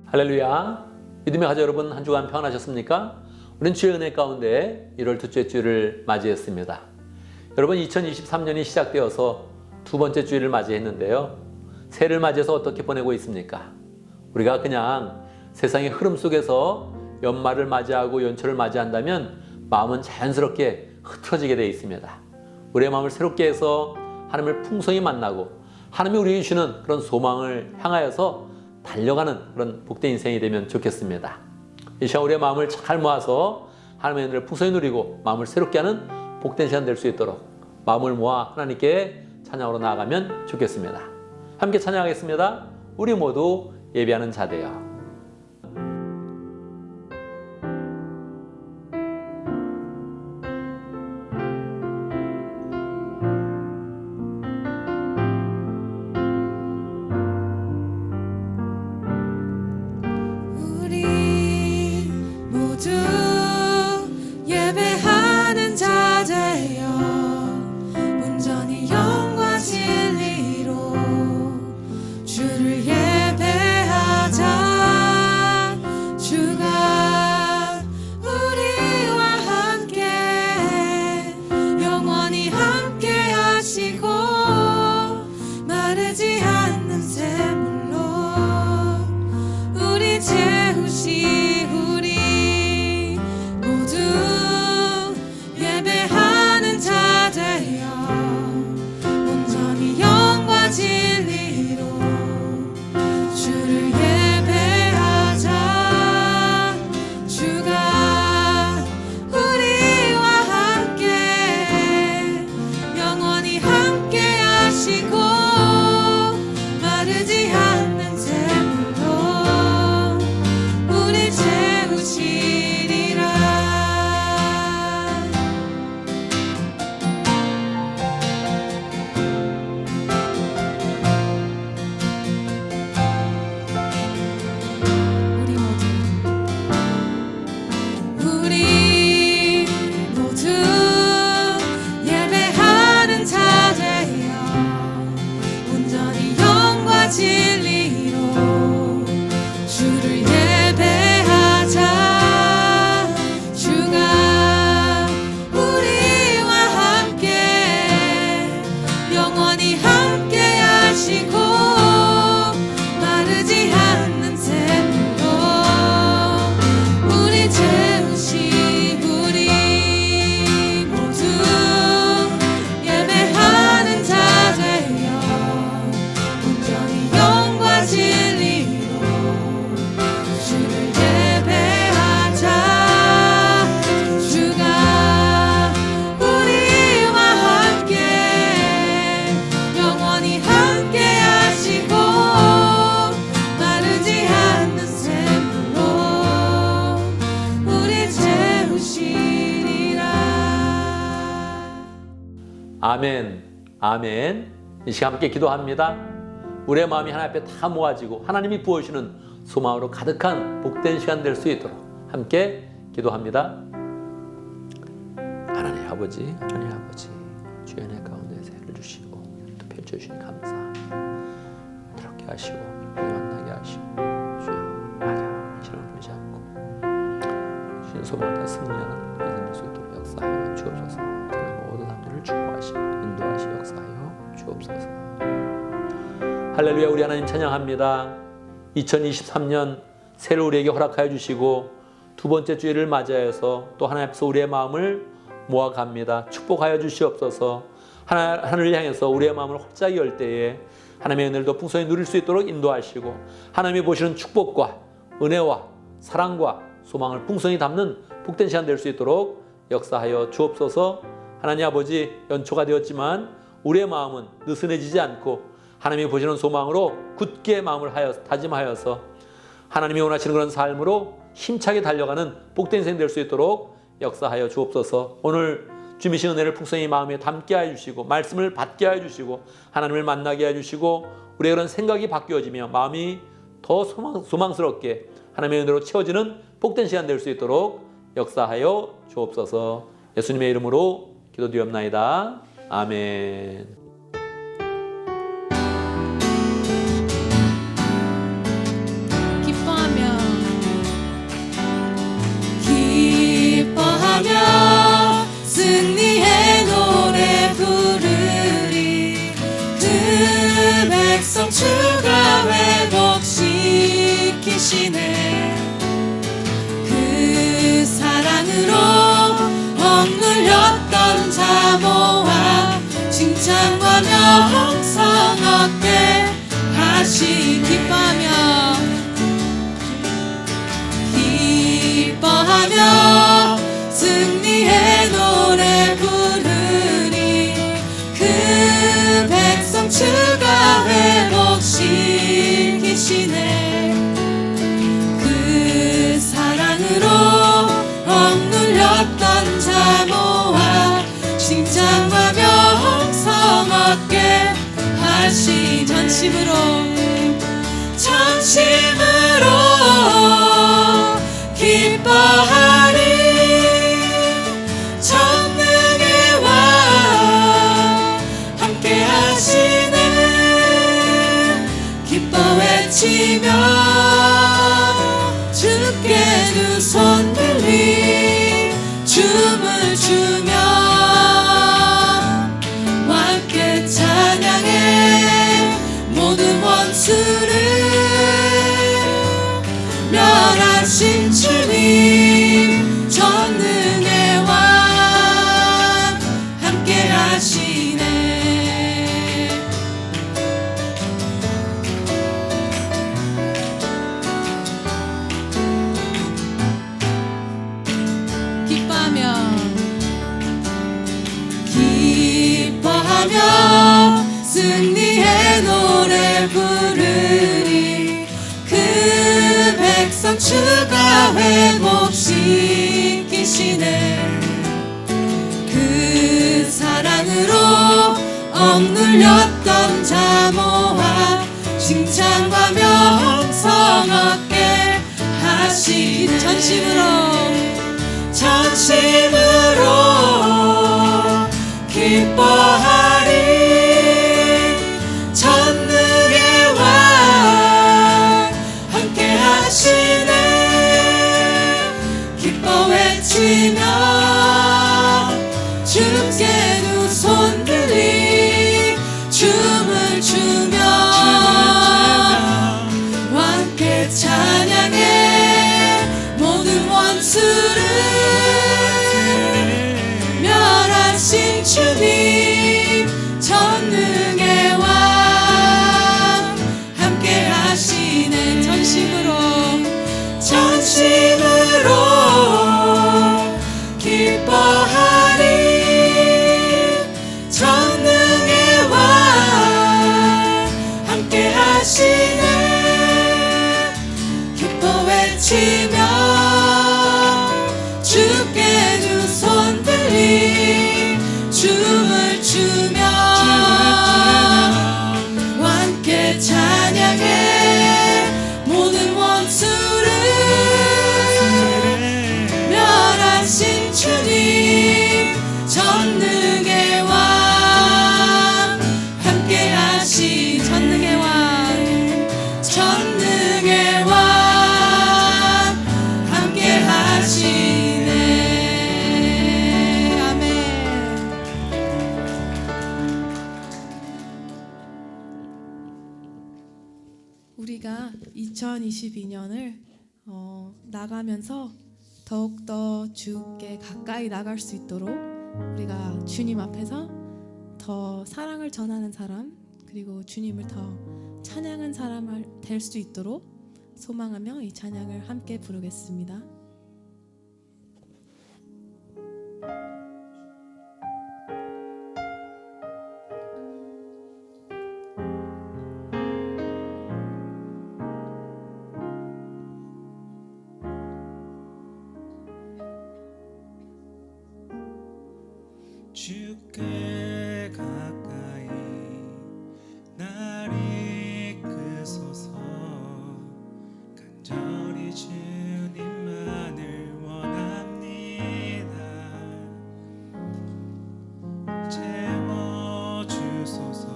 할렐루야. 믿음의 가족 여러분, 한 주간 평안하셨습니까? 우리는 주의 은혜 가운데 1월 둘째 주일을 맞이했습니다. 여러분, 2023년이 시작되어서 두 번째 주일을 맞이했는데요. 새해를 맞이해서 어떻게 보내고 있습니까? 우리가 그냥 세상의 흐름 속에서 연말을 맞이하고 연초를 맞이한다면 마음은 자연스럽게 흐트러지게 되어 있습니다. 우리의 마음을 새롭게 해서 하나님을 풍성히 만나고 하나님이 우리에게 주시는 그런 소망을 향하여서 달려가는 그런 복된 인생이 되면 좋겠습니다. 이 시간 우리의 마음을 잘 모아서 하나님의 은혜를 풍성히 누리고 마음을 새롭게 하는 복된 시간 될 수 있도록 마음을 모아 하나님께 찬양으로 나아가면 좋겠습니다. 함께 찬양하겠습니다. 우리 모두 예배하는 자 되어. 아멘, 아멘. 이 시간 함께 기도합니다. 우리의 마음이 하나님 앞에 다 모아지고 하나님이 부어주시는 소망으로 가득한 복된 시간 될 수 있도록 함께 기도합니다. 하나님 아버지, 주의 은혜 가운데 새를 주시고 또 펼쳐주시니 감사해요. 그렇게 하시고 만나게 하시고 주여 맞아 시련을 보지 않고 주신 소망과 승리하는 인생 될 수 있도록 역사하여 주옵소서. 모든 사람들을 축복하시고 인도하시고 역사하여 주옵소서. 할렐루야. 우리 하나님 찬양합니다. 2023년 새를 우리에게 허락하여 주시고 두 번째 주일을 맞이하여서 또 하나님 앞에서 우리의 마음을 모아갑니다. 축복하여 주시옵소서. 하늘을 향해서 우리의 마음을 활짝 열 때에 하나님의 은혜를 더 풍성히 누릴 수 있도록 인도하시고 하나님이 보시는 축복과 은혜와 사랑과 소망을 풍성히 담는 복된 시간 될 수 있도록 역사하여 주옵소서. 하나님 아버지, 연초가 되었지만 우리의 마음은 느슨해지지 않고 하나님이 보시는 소망으로 굳게 마음을 다짐하여서 하나님이 원하시는 그런 삶으로 힘차게 달려가는 복된 인생 될 수 있도록 역사하여 주옵소서. 오늘 주미신 은혜를 풍성히 마음에 담게 하여 주시고 말씀을 받게 하여 주시고 하나님을 만나게 하여 주시고 우리의 그런 생각이 바뀌어지며 마음이 더 소망스럽게 하나님의 은혜로 채워지는 복된 시간 될 수 있도록 역사하여 주옵소서. 예수님의 이름으로 기도드리옵나이다. 아멘. 기뻐하며 칭찬과 명성 얻게 하시. 기뻐하며 승리의 노래 부르니 그 백성 주가 회복시키시네. 그 사랑으로 억눌렸던 자 모아 칭찬과 명성 얻게 하시. 전심으로 기뻐하리. 전능의 왕 함께 하시네. 기뻐 외치며 주께 두 손 들리 춤을 추며 함께 찬양해. 모든 원수를 멸하신 주님 전능의 왕 함께 하시네. 기뻐하며 승리의 노래 부르리. 그 백성 주가 회복시키시네. 그 사랑으로 억눌렸던 자 모아 칭찬과 명성 얻게 하시. 전심으로 기뻐하리. 전능의 왕 함께 하시네. 기뻐 외치며 주께 두 손 들리 춤을 추며 함께 찬양해. 모든 원수를 멸하신 주님 전능의 왕 함께 하시네. 전심으로 기뻐하리. 전능의 왕 함께 하시네. 기뻐 외치며 주께 두 손 들리 춤을 추며 함께 찬양해. 모든 원수를 멸하신 주님 전능의 왕 함께 하시. 전능의 왕 함께 하시네. 아멘. 우리가 2022년을 나가면서 더욱더 주께 가까이 나갈 수 있도록 우리가 주님 앞에서 더 사랑을 전하는 사람, 그리고 주님을 더 찬양한 사람 될 수 있도록 소망하며 이 찬양을 함께 부르겠습니다. 주께 가까이 날 이끄소서. 간절히 주님만을 원합니다. 채워주소서.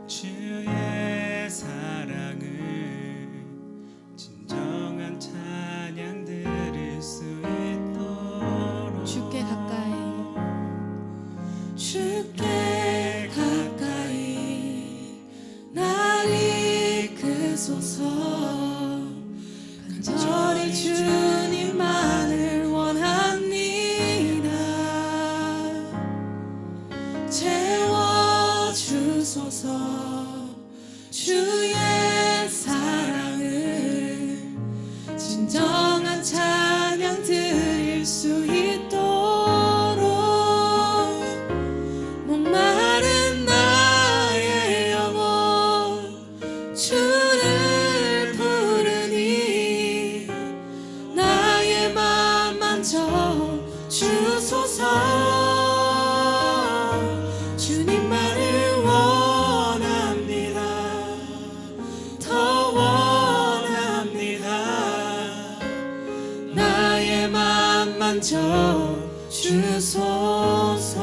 주의 사랑을 진정한 찬양 들을 수 있도록. 주께 가까이 만져 주소서.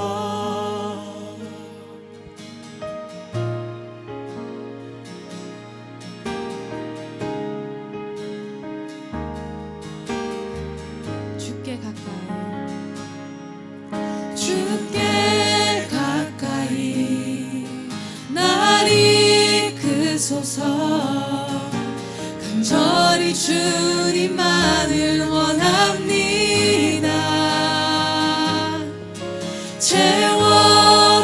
주께 가까이 주께 가까이 날 이끄소서. 간절히 주님만을 원합니다. 채워주소서.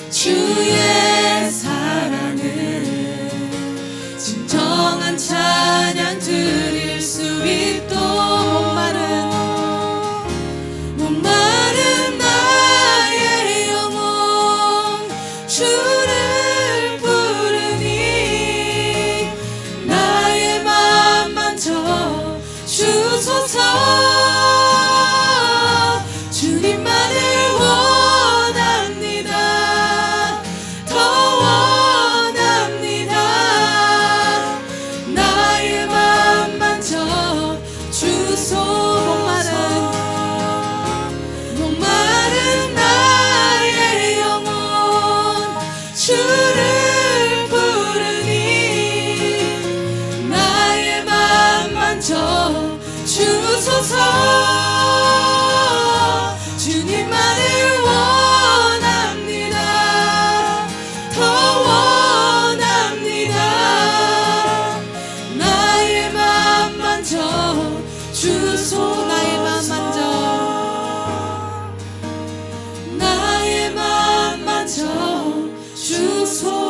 주의 사랑을 진정한 찬양 드릴 수 있도록 목마른 나의 영혼 주를 부르니 나의 맘 만져 주소서. 주님만을 원합니다. 더 원합니다. 나의 맘 만져 주소서. 목마른 나의 영혼 주를 부르니 나의 맘 만져 주소서. 주님만을 원합니다. 더 원합니다. 나의 맘 만져 주소서. 나의 맘 만져 나의 맘 만져 주소서.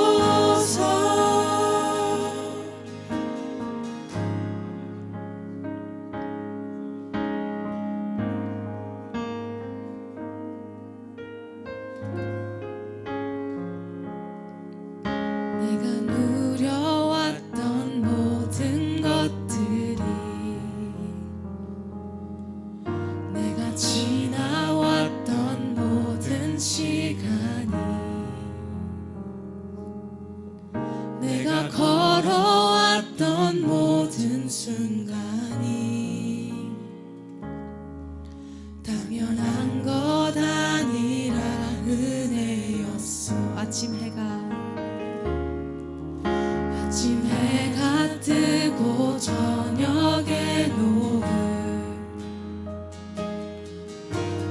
내가 누려왔던 모든 것들이 내가 지나왔던 모든 시간이 내가 걸어왔던 모든 순간이 당연한 것 아니라 은혜였어. 아침 해가 뜨고 저녁에 노을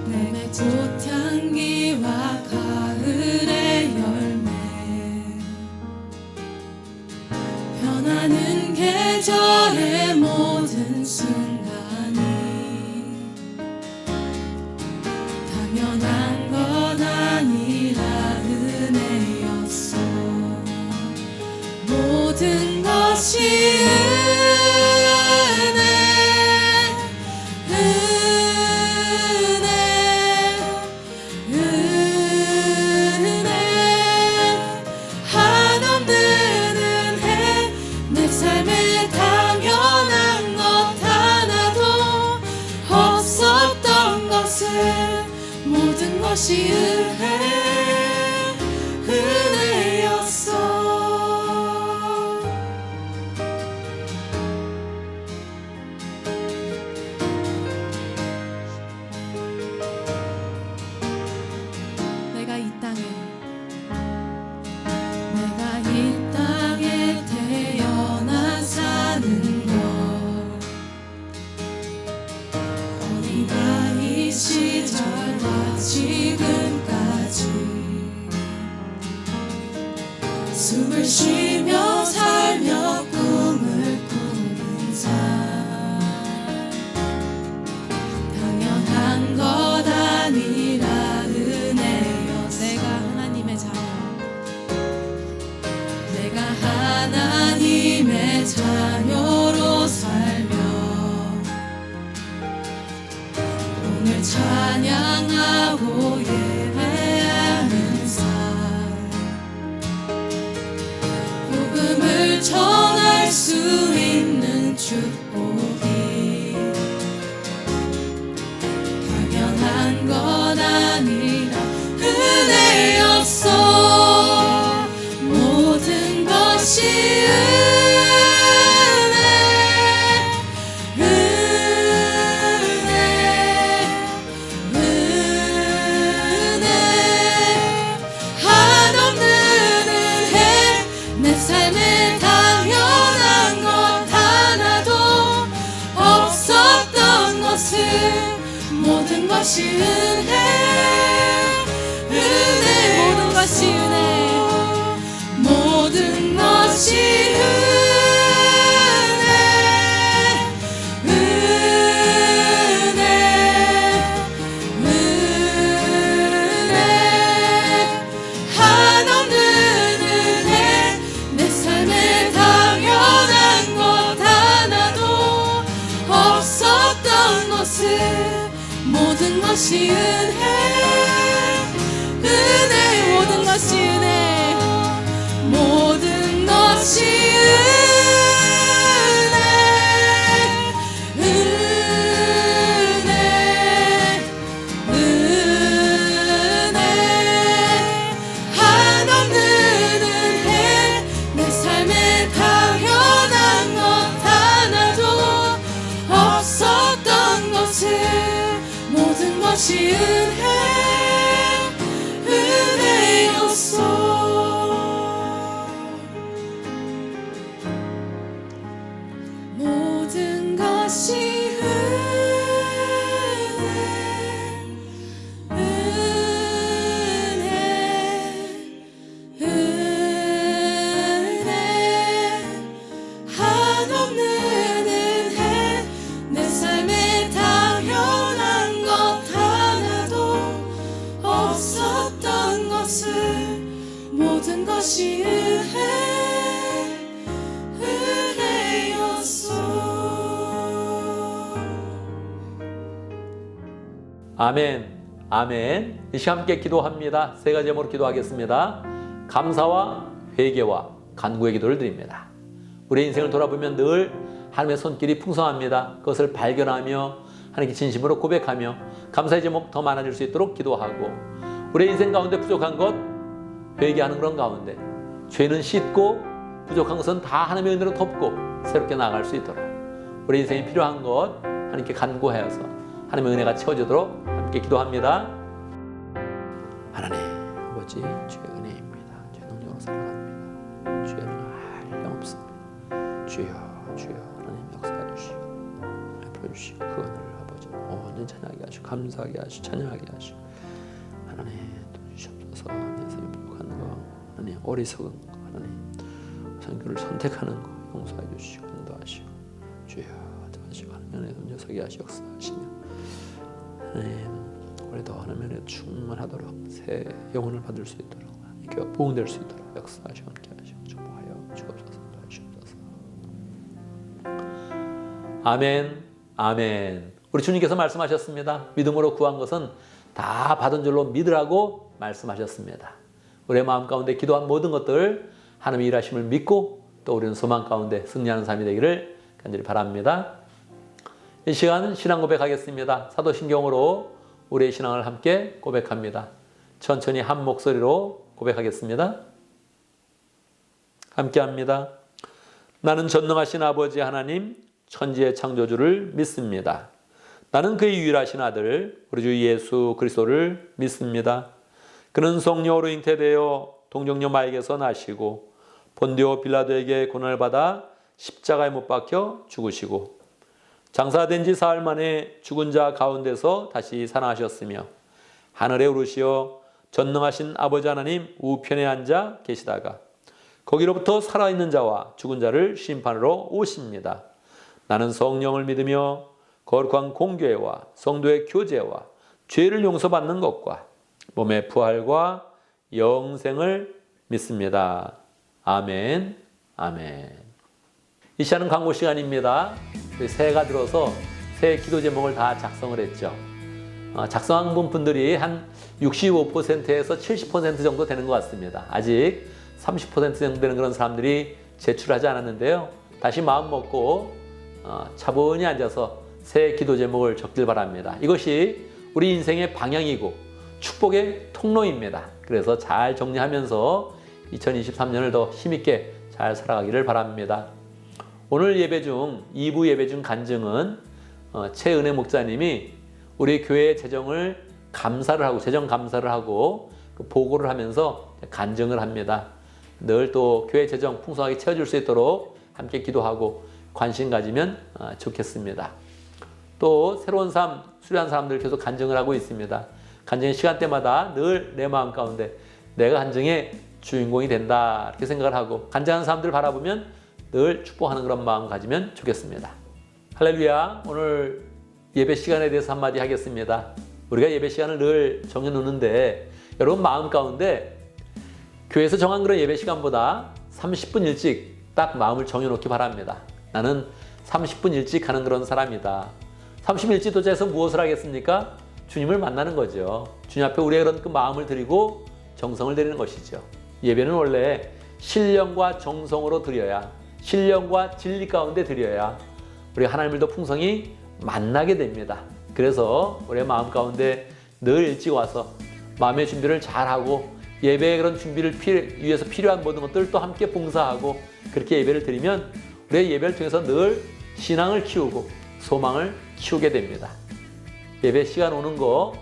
봄의 꽃향기와 가을의 열매 변하는 계절의 모든 순간이 당연한 것 아니라 은혜였어. 모든 것이 은혜 한없는 은혜. 내 삶에 당연한 것 하나도 없었던 것을 모든 것이 은혜였어. 내가 이 땅에 태어나 사는 것 어린아이 시절과 지금까지 숨을 쉬며 살며 꿈을 꾸는 삶 당연한 것 아니라 은혜였어. 내가 하나님의 자녀로 살며 오늘 찬양하고 예배하는 삶 복음을 것이 은혜 은혜 모든 것이 은혜 모든 것이 한없는 은혜 내 삶에 당연한 것 하나도 없었던 것을 모든 것이 은혜 은혜 모든 것이 은혜 모든 것이 한없는 은혜 내 삶에 당연한 것 하나도 없었던 것을 모든 것이 은혜였어 모든 것이 한없는 은혜 내 삶에 당연한 것 하나도 없었던 것을 모든 것이 은혜였어 아멘, 아멘. 이 시간 함께 기도합니다. 세 가지 제목으로 기도하겠습니다. 감사와 회개와 간구의 기도를 드립니다. 우리의 인생을 돌아보면 늘 하나님의 손길이 풍성합니다. 그것을 발견하며 하나님께 진심으로 고백하며 감사의 제목 더 많아질 수 있도록 기도하고 우리의 인생 가운데 부족한 것 회개하는 그런 가운데 죄는 씻고 부족한 것은 다 하나님의 은혜로 덮고 새롭게 나아갈 수 있도록 우리 인생에 필요한 것 하나님께 간구하여서 하나님의 은혜가 채워지도록 함께 기도합니다. 하나님 아버지 주의 은혜입니다. 주의 능력으로 살아갑니다. 주의 능력 한량없습니다. 주여 주여 하나님 역사해 주시고 베풀어주시고 그 은혜를 아버지 온전히 찬양하게 하시고 감사하게 하시고 찬양하게 하시고 하나님 도와주시옵소서. 내 삶에 부족한 거 하나님 어리석은 거 하나님 선교를 선택하는 거 용서해 주시고 인도하시고 주여 도와주시고 하나님 은혜 녀석이 하시 역사하시며 하나님 우리도 하나님의 충만하도록 새 영혼을 받을 수 있도록 하나님께 보응될 수 있도록 역사하시고 함께 하시고 축복하여 주옵소서. 도와주옵소서. 아멘 아멘. 우리 주님께서 말씀하셨습니다. 믿음으로 구한 것은 다 받은 줄로 믿으라고 말씀하셨습니다. 우리의 마음 가운데 기도한 모든 것들 하나님의 일하심을 믿고 또 우리는 소망 가운데 승리하는 삶이 되기를 간절히 바랍니다. 이 시간 신앙 고백하겠습니다. 사도신경으로 우리의 신앙을 함께 고백합니다. 천천히 한 목소리로 고백하겠습니다. 함께 합니다. 나는 전능하신 아버지 하나님 천지의 창조주를 믿습니다. 나는 그의 유일하신 아들 우리 주 예수 그리스도를 믿습니다. 그는 성령으로 잉태되어 동정녀 마에게서 나시고 본디오 빌라도에게 고난을 받아 십자가에 못 박혀 죽으시고 장사된 지 사흘 만에 죽은 자 가운데서 다시 살아나셨으며 하늘에 오르시어 전능하신 아버지 하나님 우편에 앉아 계시다가 거기로부터 살아있는 자와 죽은 자를 심판으로 오십니다. 나는 성령을 믿으며 거룩한 공교회와 성도의 교제와 죄를 용서받는 것과 몸의 부활과 영생을 믿습니다. 아멘 아멘. 이 시간은 광고 시간입니다. 새해가 들어서 새 기도 제목을 다 작성을 했죠. 작성한 분들이 한 65%에서 70% 정도 되는 것 같습니다. 아직 30% 정도 되는 그런 사람들이 제출하지 않았는데요. 다시 마음 먹고 차분히 앉아서 새 기도 제목을 적길 바랍니다. 이것이 우리 인생의 방향이고 축복의 통로입니다. 그래서 잘 정리하면서 2023년을 더 힘있게 잘 살아가기를 바랍니다. 오늘 예배 중 2부 예배 중 간증은 최은혜 목사님이 우리 교회의 재정을 감사를 하고 재정 감사를 하고 그 보고를 하면서 간증을 합니다. 늘 또 교회 재정 풍성하게 채워줄 수 있도록 함께 기도하고 관심 가지면 좋겠습니다. 또 새로운 삶 수료한 사람들 계속 간증을 하고 있습니다. 간증의 시간대마다 늘 내 마음 가운데 내가 간증의 주인공이 된다 이렇게 생각을 하고 간증하는 사람들 바라보면 늘 축복하는 그런 마음 가지면 좋겠습니다. 할렐루야. 오늘 예배 시간에 대해서 한마디 하겠습니다. 우리가 예배 시간을 늘 정해놓는데 여러분 마음 가운데 교회에서 정한 그런 예배 시간보다 30분 일찍 딱 마음을 정해놓기 바랍니다. 나는 30분 일찍 가는 그런 사람이다. 30분 일찍 도착해서 무엇을 하겠습니까? 주님을 만나는 거죠. 주님 앞에 우리의 그런 그 마음을 드리고 정성을 드리는 것이죠. 예배는 원래 신령과 정성으로 드려야, 신령과 진리 가운데 드려야 우리가 하나님을 더 풍성히 만나게 됩니다. 그래서 우리의 마음 가운데 늘 일찍 와서 마음의 준비를 잘하고 예배의 그런 준비를 위해서 필요한 모든 것들을 또 함께 봉사하고 그렇게 예배를 드리면 우리의 예배를 통해서 늘 신앙을 키우고 소망을 키우게 됩니다. 예배 시간 오는 거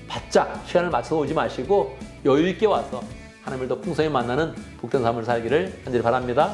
바짝 시간을 맞춰서 오지 마시고 여유 있게 와서 하나님을 더 풍성히 만나는 복된 삶을 살기를 간절히 바랍니다.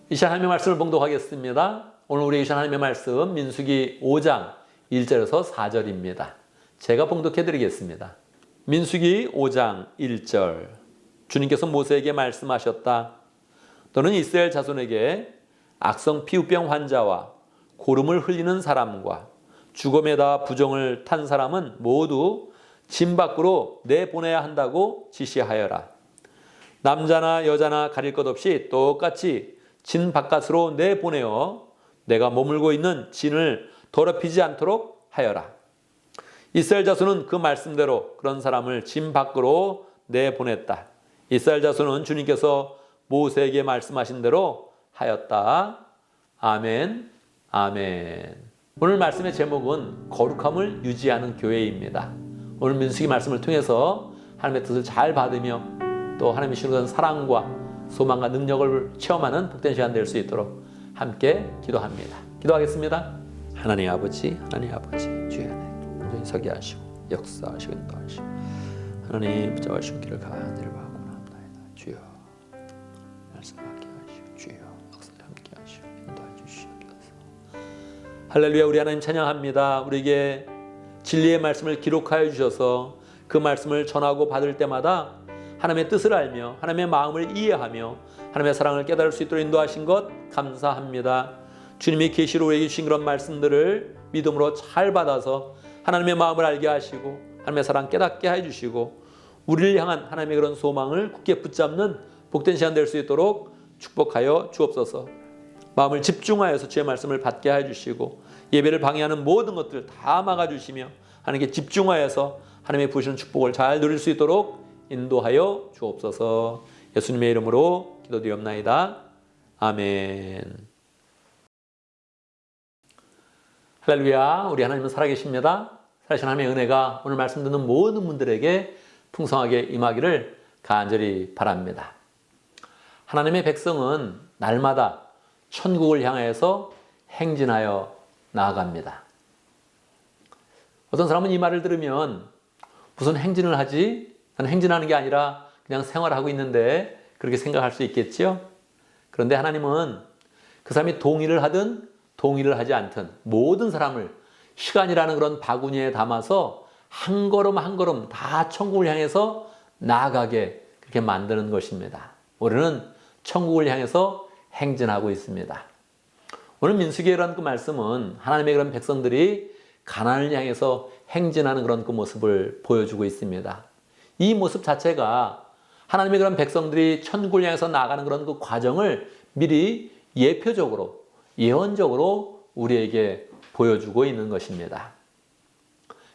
이 시간 하나님의 말씀을 봉독하겠습니다. 오늘 우리 이 시간 하나님의 말씀 민수기 5장 1절에서 4절입니다. 제가 봉독해 드리겠습니다. 민수기 5장 1절 주님께서 모세에게 말씀하셨다. 너는 이스라엘 자손에게 악성 피부병 환자와 고름을 흘리는 사람과 죽음에다 부정을 탄 사람은 모두 진 밖으로 내보내야 한다고 지시하여라. 남자나 여자나 가릴 것 없이 똑같이 진 바깥으로 내보내어 내가 머물고 있는 진을 더럽히지 않도록 하여라. 이스라엘 자손은 그 말씀대로 그런 사람을 진 밖으로 내보냈다. 이스라엘 자손은 주님께서 모세에게 말씀하신 대로 하였다. 아멘, 아멘. 오늘 말씀의 제목은 거룩함을 유지하는 교회입니다. 오늘 민수기 말씀을 통해서 하나님의 뜻을 잘 받으며 또 하나님이 주시는 사랑과 소망과 능력을 체험하는 복된 시간 될 수 있도록 함께 기도합니다. 기도하겠습니다. 하나님 아버지, 하나님 아버지, 주의 은혜 온전히 서게 하시고 역사하시고 인도하시고 하나님 붙잡으시는 길을 간절히 바라옵나이다. 주여 말씀하게 하시고 주여 역사에 함께 하시고 인도해 주시옵소서. 할렐루야. 우리 하나님 찬양합니다. 우리에게 진리의 말씀을 기록하여 주셔서 그 말씀을 전하고 받을 때마다 하나님의 뜻을 알며 하나님의 마음을 이해하며 하나님의 사랑을 깨달을 수 있도록 인도하신 것 감사합니다. 주님이 계시로 우리에게 주신 그런 말씀들을 믿음으로 잘 받아서 하나님의 마음을 알게 하시고 하나님의 사랑 깨닫게 해주시고 우리를 향한 하나님의 그런 소망을 굳게 붙잡는 복된 시간 될 수 있도록 축복하여 주옵소서. 마음을 집중하여서 주의 말씀을 받게 해주시고 예배를 방해하는 모든 것들을 다 막아주시며 하나님께 집중하여서 하나님의 부으시는 축복을 잘 누릴 수 있도록 인도하여 주옵소서. 예수님의 이름으로 기도드리옵나이다. 아멘. 할렐루야. 우리 하나님은 살아계십니다. 살아계신 하나님의 은혜가 오늘 말씀 듣는 모든 분들에게 풍성하게 임하기를 간절히 바랍니다. 하나님의 백성은 날마다 천국을 향해서 행진하여 나아갑니다. 어떤 사람은 이 말을 들으면 무슨 행진을 하지? 나는 행진하는 게 아니라 그냥 생활하고 있는데 그렇게 생각할 수 있겠지요? 그런데 하나님은 그 사람이 동의를 하든 동의를 하지 않든 모든 사람을 시간이라는 그런 바구니에 담아서 한 걸음 한 걸음 다 천국을 향해서 나아가게 그렇게 만드는 것입니다. 우리는 천국을 향해서 행진하고 있습니다. 오늘 민수기라는 그 말씀은 하나님의 그런 백성들이 가나안을 향해서 행진하는 그런 그 모습을 보여주고 있습니다. 이 모습 자체가 하나님의 그런 백성들이 천국을 향해서 나아가는 그런 그 과정을 미리 예표적으로 예언적으로 우리에게 보여주고 있는 것입니다.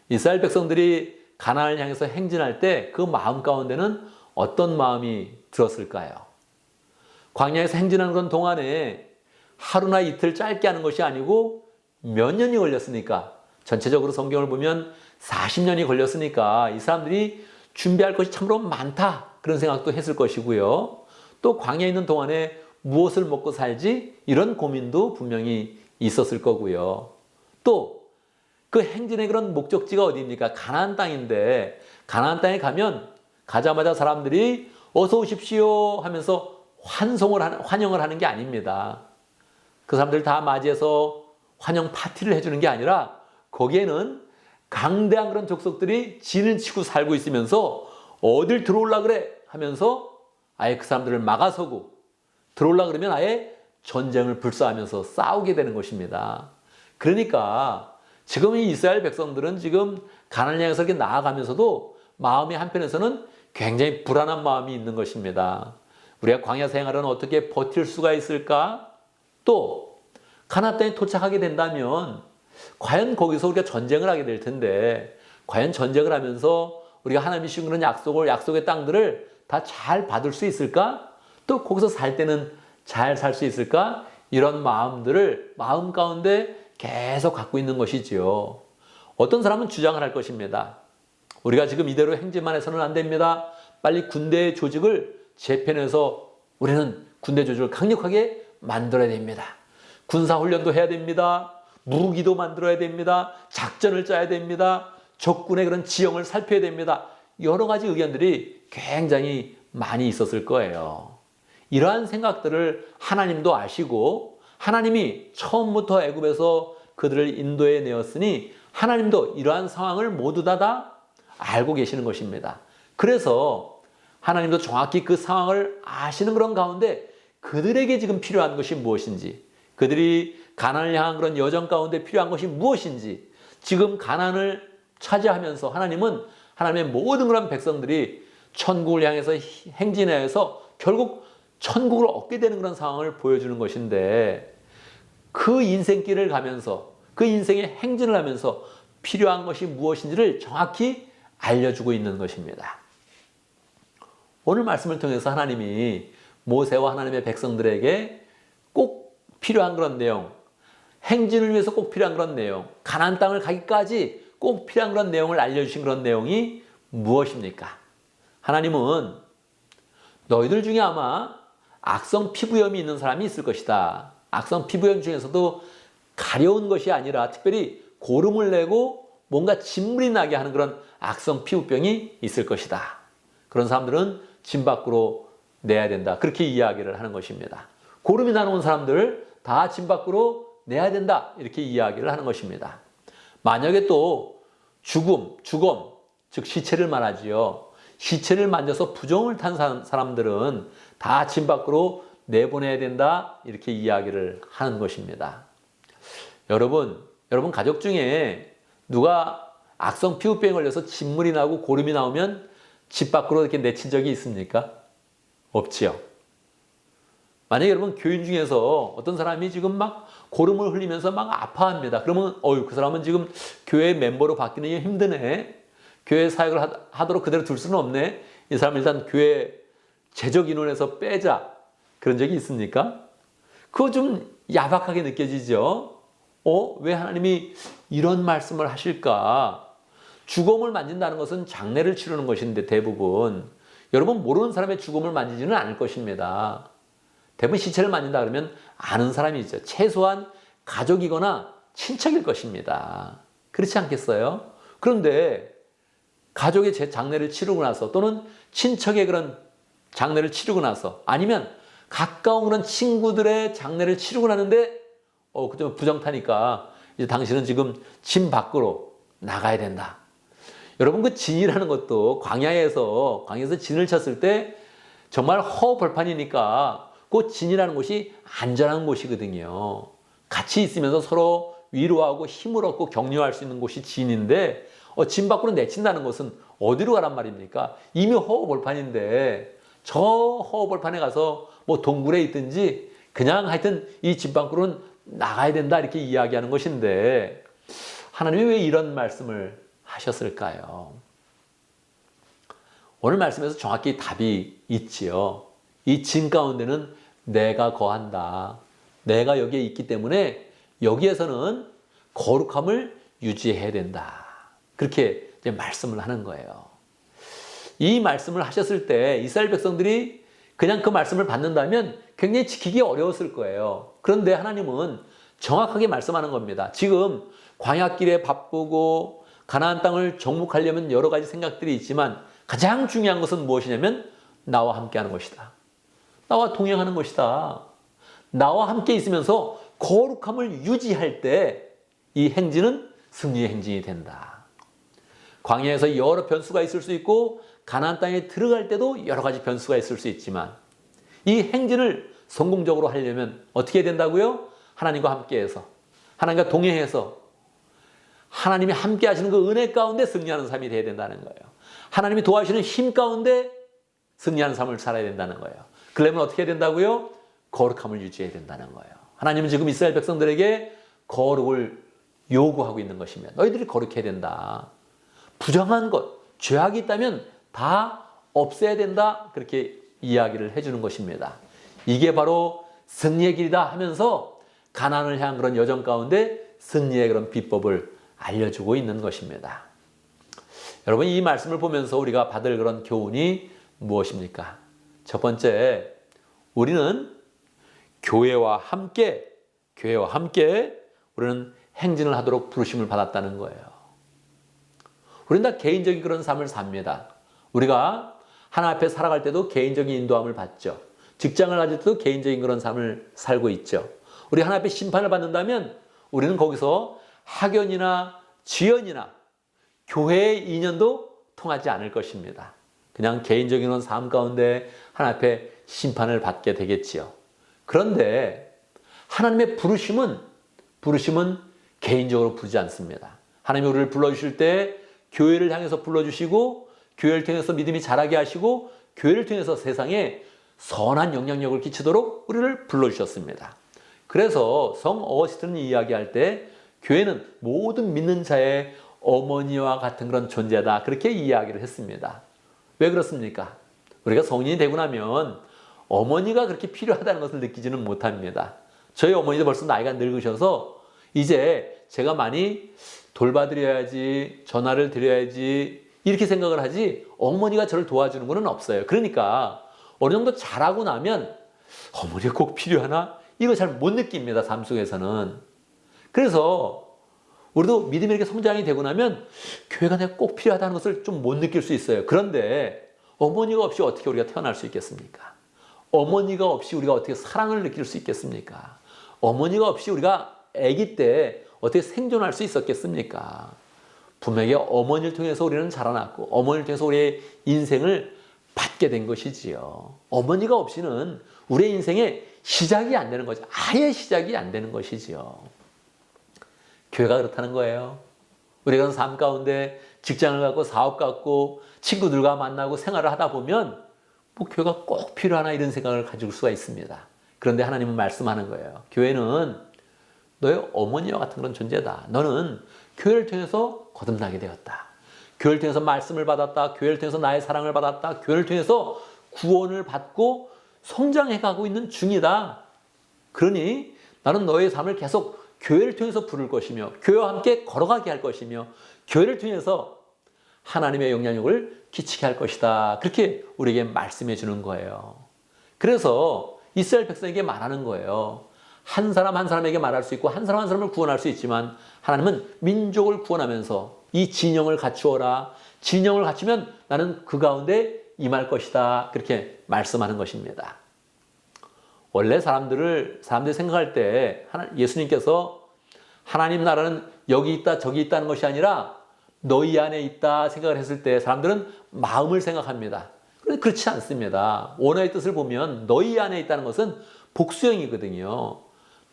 이스라엘 백성들이 가나안을 향해서 행진할 때 그 마음 가운데는 어떤 마음이 들었을까요? 광야에서 행진하는 그런 동안에 하루나 이틀 짧게 하는 것이 아니고 몇 년이 걸렸으니까, 전체적으로 성경을 보면 40년이 걸렸으니까 이 사람들이 준비할 것이 참으로 많다 그런 생각도 했을 것이고요. 또 광야에 있는 동안에 무엇을 먹고 살지? 이런 고민도 분명히 있었을 거고요. 또 그 행진의 그런 목적지가 어디입니까? 가나안 땅인데 가나안 땅에 가면 가자마자 사람들이 어서 오십시오 하면서 환영을 하는 게 아닙니다. 그 사람들 다 맞이해서 환영 파티를 해주는 게 아니라 거기에는 강대한 그런 족속들이 진을 치고 살고 있으면서 어딜 들어올라 그래 하면서 아예 그 사람들을 막아서고 들어올라 그러면 아예 전쟁을 불사하면서 싸우게 되는 것입니다. 그러니까 지금 이 이스라엘 백성들은 지금 가나안을 향해서 이렇게 나아가면서도 마음의 한편에서는 굉장히 불안한 마음이 있는 것입니다. 우리가 광야 생활은 어떻게 버틸 수가 있을까? 또 가나안 땅에 도착하게 된다면 과연 거기서 우리가 전쟁을 하게 될 텐데 과연 전쟁을 하면서 우리가 하나님이 주신 그런 약속의 땅들을 다 잘 받을 수 있을까? 또 거기서 살 때는 잘 살 수 있을까? 이런 마음들을 마음 가운데 계속 갖고 있는 것이지요. 어떤 사람은 주장을 할 것입니다. 우리가 지금 이대로 행진만 해서는 안 됩니다. 빨리 군대 조직을 재편해서 우리는 군대 조직을 강력하게 만들어야 됩니다. 군사훈련도 해야 됩니다. 무기도 만들어야 됩니다. 작전을 짜야 됩니다. 적군의 그런 지형을 살펴야 됩니다. 여러 가지 의견들이 굉장히 많이 있었을 거예요. 이러한 생각들을 하나님도 아시고 하나님이 처음부터 애굽에서 그들을 인도해 내었으니 하나님도 이러한 상황을 모두 다 알고 계시는 것입니다. 그래서 하나님도 정확히 그 상황을 아시는 그런 가운데 그들에게 지금 필요한 것이 무엇인지, 그들이 가나안을 향한 그런 여정 가운데 필요한 것이 무엇인지, 지금 가나안을 차지하면서 하나님은 하나님의 모든 그런 백성들이 천국을 향해서 행진해서 결국 천국을 얻게 되는 그런 상황을 보여주는 것인데 그 인생길을 가면서 그 인생의 행진을 하면서 필요한 것이 무엇인지를 정확히 알려주고 있는 것입니다. 오늘 말씀을 통해서 하나님이 모세와 하나님의 백성들에게 꼭 필요한 그런 내용, 행진을 위해서 꼭 필요한 그런 내용, 가나안 땅을 가기까지 꼭 필요한 그런 내용을 알려주신 그런 내용이 무엇입니까? 하나님은 너희들 중에 아마 악성 피부염이 있는 사람이 있을 것이다. 악성 피부염 중에서도 가려운 것이 아니라 특별히 고름을 내고 뭔가 진물이 나게 하는 그런 악성 피부병이 있을 것이다. 그런 사람들은 진 밖으로 내야 된다. 그렇게 이야기를 하는 것입니다. 고름이 나는 사람들 다 진 밖으로 내야 된다. 이렇게 이야기를 하는 것입니다. 만약에 또 죽음, 즉 시체를 말하지요. 시체를 만져서 부종을 탄 사람들은 다 진 밖으로 내보내야 된다. 이렇게 이야기를 하는 것입니다. 여러분 가족 중에 누가 악성 피부병에 걸려서 진물이 나고 고름이 나오면 집 밖으로 이렇게 내친 적이 있습니까? 없지요. 만약에 여러분 교인 중에서 어떤 사람이 지금 막 고름을 흘리면서 막 아파합니다. 그러면 그 사람은 지금 교회 멤버로 바뀌는 게 힘드네. 교회 사역을 하도록 그대로 둘 수는 없네. 이 사람 일단 교회 재적 인원에서 빼자. 그런 적이 있습니까? 그거 좀 야박하게 느껴지죠? 왜 하나님이 이런 말씀을 하실까? 죽음을 만진다는 것은 장례를 치르는 것인데 대부분 여러분 모르는 사람의 죽음을 만지지는 않을 것입니다. 대부분 시체를 만진다 그러면 아는 사람이 있죠. 최소한 가족이거나 친척일 것입니다. 그렇지 않겠어요? 그런데 가족의 장례를 치르고 나서 또는 친척의 그런 장례를 치르고 나서 아니면 가까운 그런 친구들의 장례를 치르고 나는데 그좀 부정타니까 이제 당신은 지금 진 밖으로 나가야 된다. 여러분 그 진이라는 것도 광야에서 진을 쳤을 때 정말 허벌판이니까 그 진이라는 곳이 안전한 곳이거든요. 같이 있으면서 서로 위로하고 힘을 얻고 격려할 수 있는 곳이 진인데 진 밖으로 내친다는 것은 어디로 가란 말입니까? 이미 허허벌판인데 저 허허벌판에 가서 뭐 동굴에 있든지 그냥 하여튼 이 진 밖으로는 나가야 된다 이렇게 이야기하는 것인데 하나님이 왜 이런 말씀을 하셨을까요? 오늘 말씀에서 정확히 답이 있지요. 이 진 가운데는 내가 거한다. 내가 여기에 있기 때문에 여기에서는 거룩함을 유지해야 된다. 그렇게 이제 말씀을 하는 거예요. 이 말씀을 하셨을 때 이스라엘 백성들이 그냥 그 말씀을 받는다면 굉장히 지키기 어려웠을 거예요. 그런데 하나님은 정확하게 말씀하는 겁니다. 지금 광야길에 바쁘고 가나안 땅을 정복하려면 여러 가지 생각들이 있지만 가장 중요한 것은 무엇이냐면 나와 함께하는 것이다. 나와 동행하는 것이다. 나와 함께 있으면서 거룩함을 유지할 때 이 행진은 승리의 행진이 된다. 광야에서 여러 변수가 있을 수 있고 가나안 땅에 들어갈 때도 여러 가지 변수가 있을 수 있지만 이 행진을 성공적으로 하려면 어떻게 해야 된다고요? 하나님과 함께해서 하나님과 동행해서 하나님이 함께 하시는 그 은혜 가운데 승리하는 삶이 되어야 된다는 거예요. 하나님이 도와주시는 힘 가운데 승리하는 삶을 살아야 된다는 거예요. 그러려면 어떻게 해야 된다고요? 거룩함을 유지해야 된다는 거예요. 하나님은 지금 이스라엘 백성들에게 거룩을 요구하고 있는 것이며 너희들이 거룩해야 된다. 부정한 것, 죄악이 있다면 다 없애야 된다. 그렇게 이야기를 해주는 것입니다. 이게 바로 승리의 길이다 하면서 가나안을 향한 그런 여정 가운데 승리의 그런 비법을 알려주고 있는 것입니다. 여러분 이 말씀을 보면서 우리가 받을 그런 교훈이 무엇입니까? 첫 번째, 우리는 교회와 함께 우리는 행진을 하도록 부르심을 받았다는 거예요. 우리는 다 개인적인 그런 삶을 삽니다. 우리가 하나님 앞에 살아갈 때도 개인적인 인도함을 받죠. 직장을 가질 때도 개인적인 그런 삶을 살고 있죠. 우리 하나님 앞에 심판을 받는다면 우리는 거기서 학연이나 지연이나 교회의 인연도 통하지 않을 것입니다. 그냥 개인적인 그런 삶 가운데 하나님 앞에 심판을 받게 되겠지요. 그런데 하나님의 부르심은 개인적으로 부르지 않습니다. 하나님이 우리를 불러주실 때 교회를 향해서 불러주시고 교회를 통해서 믿음이 자라게 하시고 교회를 통해서 세상에 선한 영향력을 끼치도록 우리를 불러주셨습니다. 그래서 성 어거스틴은 이야기할 때 교회는 모든 믿는 자의 어머니와 같은 그런 존재다. 그렇게 이야기를 했습니다. 왜 그렇습니까? 우리가 성인이 되고 나면 어머니가 그렇게 필요하다는 것을 느끼지는 못합니다. 저희 어머니도 벌써 나이가 늙으셔서 이제 제가 많이 돌봐드려야지, 전화를 드려야지 이렇게 생각을 하지 어머니가 저를 도와주는 건 없어요. 그러니까 어느 정도 자라고 나면 어머니가 꼭 필요하나? 이거 잘 못 느낍니다. 삶 속에서는. 그래서 우리도 믿음이 이렇게 성장이 되고 나면 교회가 내가 꼭 필요하다는 것을 좀 못 느낄 수 있어요. 그런데 어머니가 없이 어떻게 우리가 태어날 수 있겠습니까? 어머니가 없이 우리가 어떻게 사랑을 느낄 수 있겠습니까? 어머니가 없이 우리가 아기 때 어떻게 생존할 수 있었겠습니까? 분명히 어머니를 통해서 우리는 자라났고 어머니를 통해서 우리의 인생을 받게 된 것이지요. 어머니가 없이는 우리의 인생의 시작이 안 되는 거죠. 아예 시작이 안 되는 것이지요. 교회가 그렇다는 거예요. 우리가 삶 가운데 직장을 갖고 사업 갖고 친구들과 만나고 생활을 하다 보면 뭐 교회가 꼭 필요하나 이런 생각을 가질 수가 있습니다. 그런데 하나님은 말씀하는 거예요. 교회는 너의 어머니와 같은 그런 존재다. 너는 교회를 통해서 거듭나게 되었다. 교회를 통해서 말씀을 받았다. 교회를 통해서 나의 사랑을 받았다. 교회를 통해서 구원을 받고 성장해가고 있는 중이다. 그러니 나는 너의 삶을 계속 교회를 통해서 부를 것이며 교회와 함께 걸어가게 할 것이며 교회를 통해서 하나님의 영향력을 끼치게 할 것이다. 그렇게 우리에게 말씀해 주는 거예요. 그래서 이스라엘 백성에게 말하는 거예요. 한 사람 한 사람에게 말할 수 있고 한 사람 한 사람을 구원할 수 있지만 하나님은 민족을 구원하면서 이 진영을 갖추어라. 진영을 갖추면 나는 그 가운데 임할 것이다. 그렇게 말씀하는 것입니다. 원래 사람들이 생각할 때 예수님께서 하나님 나라는 여기 있다 저기 있다는 것이 아니라 너희 안에 있다 생각을 했을 때 사람들은 마음을 생각합니다. 그런데 그렇지 않습니다. 원어의 뜻을 보면 너희 안에 있다는 것은 복수형이거든요.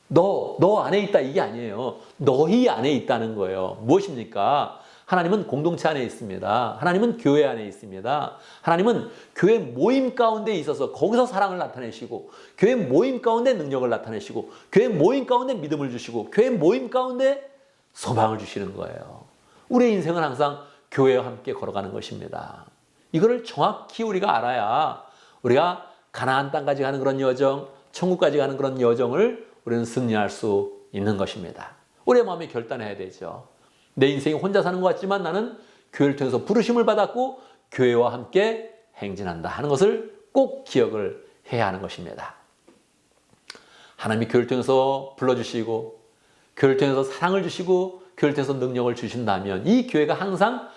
너 안에 있다 이게 아니에요. 너희 안에 있다는 거예요. 무엇입니까? 하나님은 공동체 안에 있습니다. 하나님은 교회 안에 있습니다. 하나님은 교회 모임 가운데 있어서 거기서 사랑을 나타내시고 교회 모임 가운데 능력을 나타내시고 교회 모임 가운데 믿음을 주시고 교회 모임 가운데 소망을 주시는 거예요. 우리의 인생은 항상 교회와 함께 걸어가는 것입니다. 이거를 정확히 우리가 알아야 우리가 가나안 땅까지 가는 그런 여정, 천국까지 가는 그런 여정을 우리는 승리할 수 있는 것입니다. 우리의 마음에 결단해야 되죠. 내 인생이 혼자 사는 것 같지만 나는 교회를 통해서 부르심을 받았고 교회와 함께 행진한다 하는 것을 꼭 기억을 해야 하는 것입니다. 하나님이 교회를 통해서 불러주시고 교회를 통해서 사랑을 주시고 교회를 통해서 능력을 주신다면 이 교회가 항상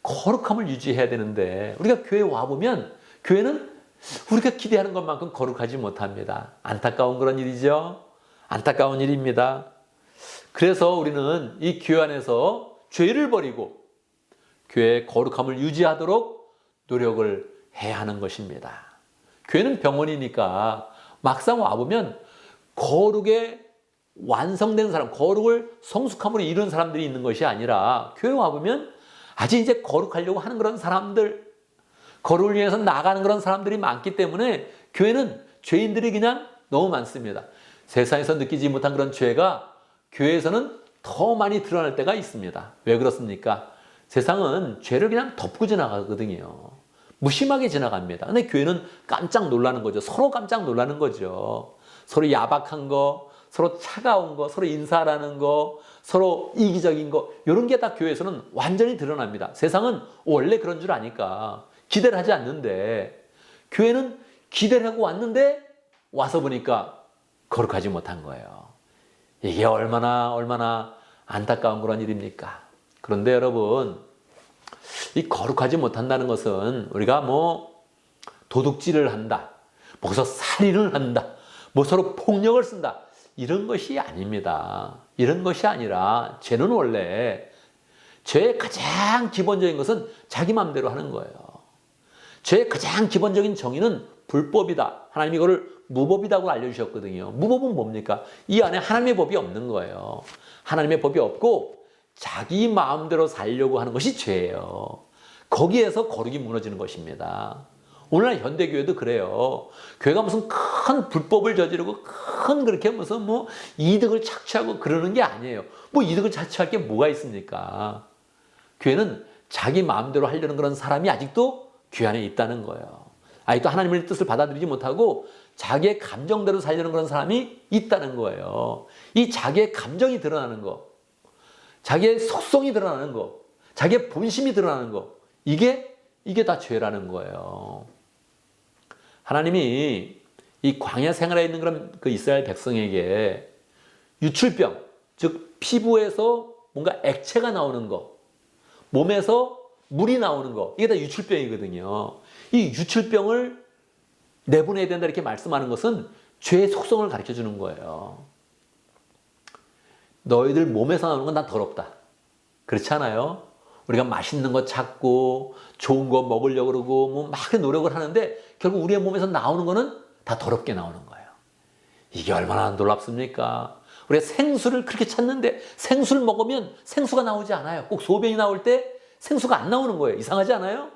거룩함을 유지해야 되는데 우리가 교회에 와보면 교회는 우리가 기대하는 것만큼 거룩하지 못합니다. 안타까운 그런 일이죠. 안타까운 일입니다. 그래서 우리는 이 교회 안에서 죄를 버리고 교회의 거룩함을 유지하도록 노력을 해야 하는 것입니다. 교회는 병원이니까 막상 와보면 거룩에 완성된 사람, 거룩을 성숙함으로 이룬 사람들이 있는 것이 아니라 교회 와보면 아직 이제 거룩하려고 하는 그런 사람들, 거룩을 위해서 나가는 그런 사람들이 많기 때문에 교회는 죄인들이 그냥 너무 많습니다. 세상에서 느끼지 못한 그런 죄가 교회에서는 더 많이 드러날 때가 있습니다. 왜 그렇습니까? 세상은 죄를 그냥 덮고 지나가거든요. 무심하게 지나갑니다. 근데 교회는 깜짝 놀라는 거죠. 서로 깜짝 놀라는 거죠. 서로 야박한 거, 서로 차가운 거, 서로 인사하라는 거, 서로 이기적인 거, 이런 게 다 교회에서는 완전히 드러납니다. 세상은 원래 그런 줄 아니까 기대를 하지 않는데 교회는 기대를 하고 왔는데 와서 보니까 거룩하지 못한 거예요. 이게 얼마나 안타까운 그런 일입니까? 그런데 여러분, 이 거룩하지 못한다는 것은 우리가 도둑질을 한다, 거기서 살인을 한다, 서로 폭력을 쓴다, 이런 것이 아닙니다. 이런 것이 아니라 죄는 원래 죄의 가장 기본적인 것은 자기 마음대로 하는 거예요. 죄의 가장 기본적인 정의는 불법이다. 하나님이 이거를 무법이라고 알려주셨거든요. 무법은 뭡니까? 이 안에 하나님의 법이 없는 거예요. 하나님의 법이 없고 자기 마음대로 살려고 하는 것이 죄예요. 거기에서 거룩이 무너지는 것입니다. 오늘날 현대교회도 그래요. 교회가 무슨 큰 불법을 저지르고 큰 그렇게 무슨 이득을 착취하고 그러는 게 아니에요. 이득을 착취할 게 뭐가 있습니까? 교회는 자기 마음대로 하려는 그런 사람이 아직도 교회 안에 있다는 거예요. 아직도 하나님의 뜻을 받아들이지 못하고 자기의 감정대로 살려는 그런 사람이 있다는 거예요. 이 자기의 감정이 드러나는 거, 자기의 속성이 드러나는 거, 자기의 본심이 드러나는 거, 이게 다 죄라는 거예요. 하나님이 이 광야 생활에 있는 그런 그 이스라엘 백성에게 유출병, 즉 피부에서 뭔가 액체가 나오는 거, 몸에서 물이 나오는 거, 이게 다 유출병이거든요. 이 유출병을 내보내야 된다 이렇게 말씀하는 것은 죄의 속성을 가르쳐 주는 거예요. 너희들 몸에서 나오는 건 다 더럽다. 그렇지 않아요? 우리가 맛있는 거 찾고 좋은 거 먹으려고 그러고 막 노력을 하는데 결국 우리의 몸에서 나오는 거는 다 더럽게 나오는 거예요. 이게 얼마나 놀랍습니까? 우리가 생수를 그렇게 찾는데 생수를 먹으면 생수가 나오지 않아요. 꼭 소변이 나올 때 생수가 안 나오는 거예요. 이상하지 않아요?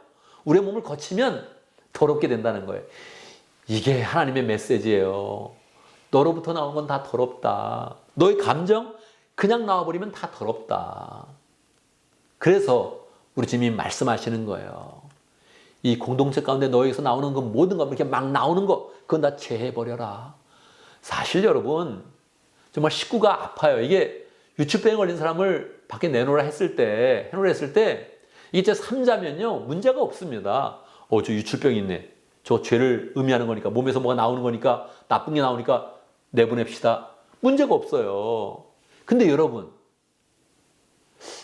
우리의 몸을 거치면 더럽게 된다는 거예요. 이게 하나님의 메시지예요. 너로부터 나오는 건 다 더럽다. 너의 감정 그냥 나와버리면 다 더럽다. 그래서 우리 주님이 말씀하시는 거예요. 이 공동체 가운데 너에게서 나오는 그 모든 거 이렇게 막 나오는 거 그건 다 제해버려라. 사실 여러분 정말 식구가 아파요. 이게 유출병에 걸린 사람을 밖에 내놓으라 했을 때 이게 제 3자면요 문제가 없습니다. 저 유출병이 있네. 저 죄를 의미하는 거니까 몸에서 뭐가 나오는 거니까 나쁜 게 나오니까 내보냅시다. 문제가 없어요. 근데 여러분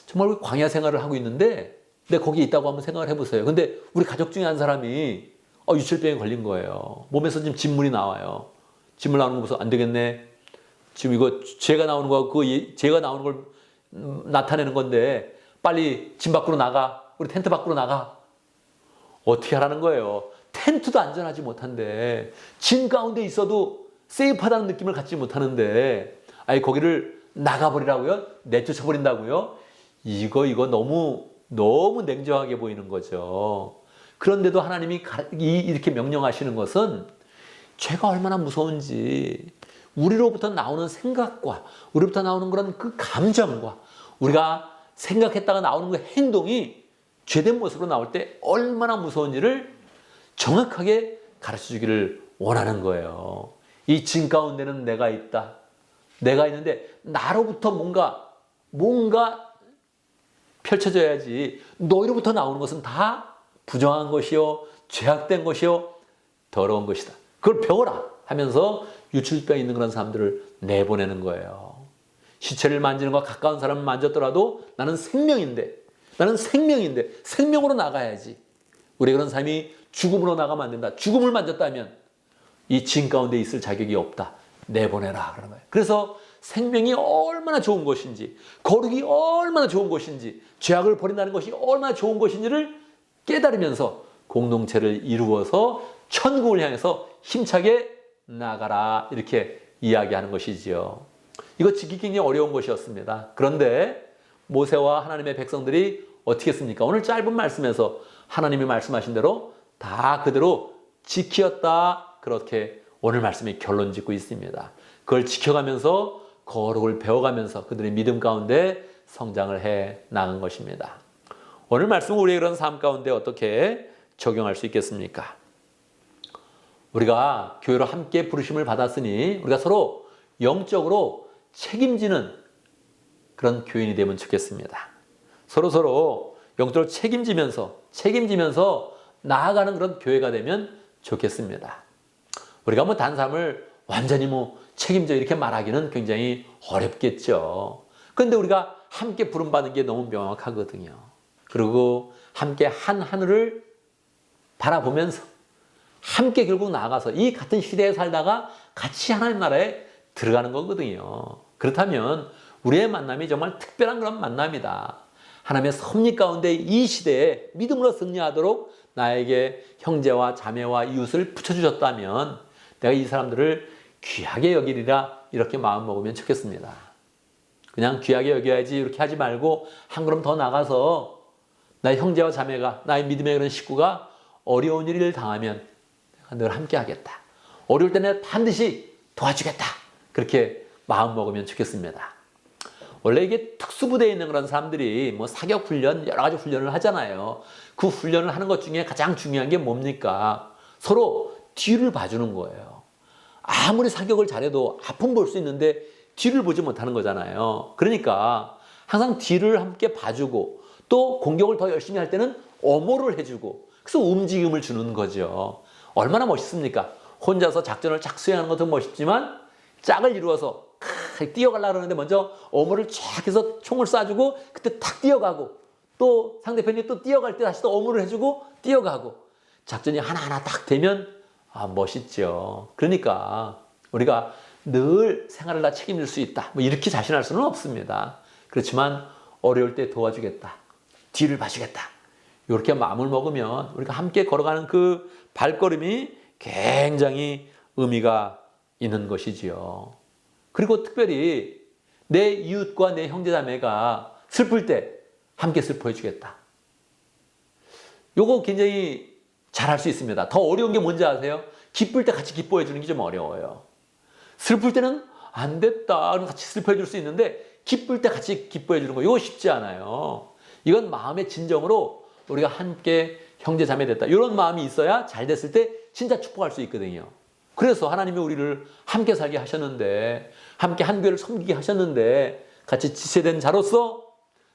정말 우리 광야 생활을 하고 있는데 근데 거기에 있다고 한번 생각을 해보세요. 근데 우리 가족 중에 한 사람이 유출병에 걸린 거예요. 몸에서 지금 진물이 나와요. 진물 나오는 거 보면서 안 되겠네. 지금 이거 죄가 나오는 거, 죄가 나오는 걸 나타내는 건데 빨리 진 밖으로 나가. 우리 텐트 밖으로 나가. 어떻게 하라는 거예요? 텐트도 안전하지 못한데 진 가운데 있어도 세이프하다는 느낌을 갖지 못하는데 거기를 나가버리라고요? 내쫓아버린다고요? 이거 너무 냉정하게 보이는 거죠. 그런데도 하나님이 이렇게 명령하시는 것은 죄가 얼마나 무서운지 우리로부터 나오는 생각과 우리로부터 나오는 그런 그 감정과 우리가 생각했다가 나오는 그 행동이 죄된 모습으로 나올 때 얼마나 무서운지를 정확하게 가르쳐 주기를 원하는 거예요. 이 진 가운데는 내가 있다. 내가 있는데 나로부터 뭔가 펼쳐져야지 너희로부터 나오는 것은 다 부정한 것이요 죄악된 것이요 더러운 것이다. 그걸 배워라 하면서 유출병 있는 그런 사람들을 내보내는 거예요. 시체를 만지는 것과 가까운 사람을 만졌더라도 나는 생명인데 생명으로 나가야지. 우리 그런 삶이 죽음으로 나가면 안 된다. 죽음을 만졌다면 이 진 가운데 있을 자격이 없다. 내보내라 그런 거예요. 그래서 생명이 얼마나 좋은 것인지, 거룩이 얼마나 좋은 것인지, 죄악을 버린다는 것이 얼마나 좋은 것인지를 깨달으면서 공동체를 이루어서 천국을 향해서 힘차게 나가라 이렇게 이야기하는 것이지요. 이거 지키기 굉장히 어려운 것이었습니다. 그런데 모세와 하나님의 백성들이 어떻게 했습니까? 오늘 짧은 말씀에서 하나님이 말씀하신 대로 다 그대로 지켰다. 그렇게 오늘 말씀이 결론 짓고 있습니다. 그걸 지켜가면서 거룩을 배워가면서 그들의 믿음 가운데 성장을 해 나간 것입니다. 오늘 말씀은 우리의 그런 삶 가운데 어떻게 적용할 수 있겠습니까? 우리가 교회로 함께 부르심을 받았으니 우리가 서로 영적으로 책임지는 그런 교인이 되면 좋겠습니다. 서로 영적으로 책임지면서 나아가는 그런 교회가 되면 좋겠습니다. 우리가 다른 사람을 완전히 책임져 이렇게 말하기는 굉장히 어렵겠죠. 그런데 우리가 함께 부름받는 게 너무 명확하거든요. 그리고 함께 한 하늘을 바라보면서 함께 결국 나아가서 이 같은 시대에 살다가 같이 하나님 나라에 들어가는 거거든요. 그렇다면 우리의 만남이 정말 특별한 그런 만남이다. 하나님의 섭리 가운데 이 시대에 믿음으로 승리하도록 나에게 형제와 자매와 이웃을 붙여주셨다면 내가 이 사람들을 귀하게 여기리라 이렇게 마음 먹으면 좋겠습니다. 그냥 귀하게 여겨야지 이렇게 하지 말고 한 걸음 더 나가서 나의 형제와 자매가 나의 믿음의 그런 식구가 어려운 일을 당하면 내가 늘 함께 하겠다. 어려울 때 내가 반드시 도와주겠다. 그렇게 마음 먹으면 좋겠습니다. 원래 이게 특수부대에 있는 그런 사람들이 사격 훈련, 여러 가지 훈련을 하잖아요. 그 훈련을 하는 것 중에 가장 중요한 게 뭡니까? 서로 뒤를 봐주는 거예요. 아무리 사격을 잘해도 아픔 볼 수 있는데 뒤를 보지 못하는 거잖아요. 그러니까 항상 뒤를 함께 봐주고 또 공격을 더 열심히 할 때는 엄호를 해주고 그래서 움직임을 주는 거죠. 얼마나 멋있습니까? 혼자서 작전을 쫙 수행하는 것도 멋있지만 짝을 이루어서 뛰어가려고 하는데 먼저 어머를 쫙 해서 총을 쏴주고 그때 탁 뛰어가고 또 상대편이 또 뛰어갈 때 다시 또 어머를 해주고 뛰어가고 작전이 하나하나 딱 되면 멋있죠. 그러니까 우리가 늘 생활을 다 책임질 수 있다. 이렇게 자신할 수는 없습니다. 그렇지만 어려울 때 도와주겠다. 뒤를 봐주겠다. 이렇게 마음을 먹으면 우리가 함께 걸어가는 그 발걸음이 굉장히 의미가 있는 것이지요. 그리고 특별히 내 이웃과 내 형제자매가 슬플 때 함께 슬퍼해 주겠다. 요거 굉장히 잘할 수 있습니다. 더 어려운 게 뭔지 아세요? 기쁠 때 같이 기뻐해 주는 게 좀 어려워요. 슬플 때는 안 됐다. 같이 슬퍼해 줄 수 있는데 기쁠 때 같이 기뻐해 주는 거 이거 쉽지 않아요. 이건 마음의 진정으로 우리가 함께 형제자매 됐다. 이런 마음이 있어야 잘 됐을 때 진짜 축복할 수 있거든요. 그래서 하나님이 우리를 함께 살게 하셨는데, 함께 한 교회를 섬기게 하셨는데, 같이 지체된 자로서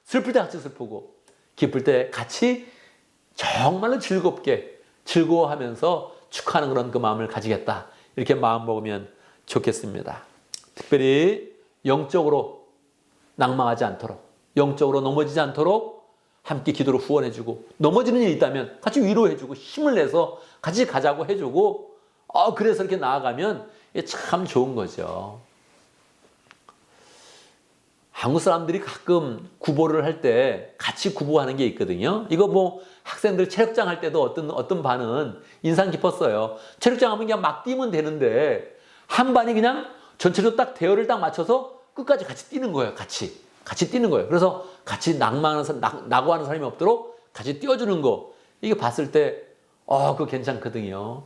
슬플 때 같이 슬프고 기쁠 때 같이 정말로 즐겁게 즐거워하면서 축하하는 그런 그 마음을 가지겠다, 이렇게 마음 먹으면 좋겠습니다. 특별히 영적으로 낭망하지 않도록, 영적으로 넘어지지 않도록 함께 기도로 후원해주고, 넘어지는 일이 있다면 같이 위로해주고 힘을 내서 같이 가자고 해주고, 그래서 이렇게 나아가면 이게 참 좋은 거죠. 한국 사람들이 가끔 구보를 할 때 같이 구보하는 게 있거든요. 이거 뭐 학생들 체력장 할 때도 어떤 반은 인상 깊었어요. 체력장 하면 그냥 막 뛰면 되는데 한 반이 그냥 전체로 딱 대열을 딱 맞춰서 끝까지 같이 뛰는 거예요. 같이 뛰는 거예요. 그래서 같이 낙오하는 사람이 없도록 같이 뛰어주는 거, 이게 봤을 때 그거 괜찮거든요.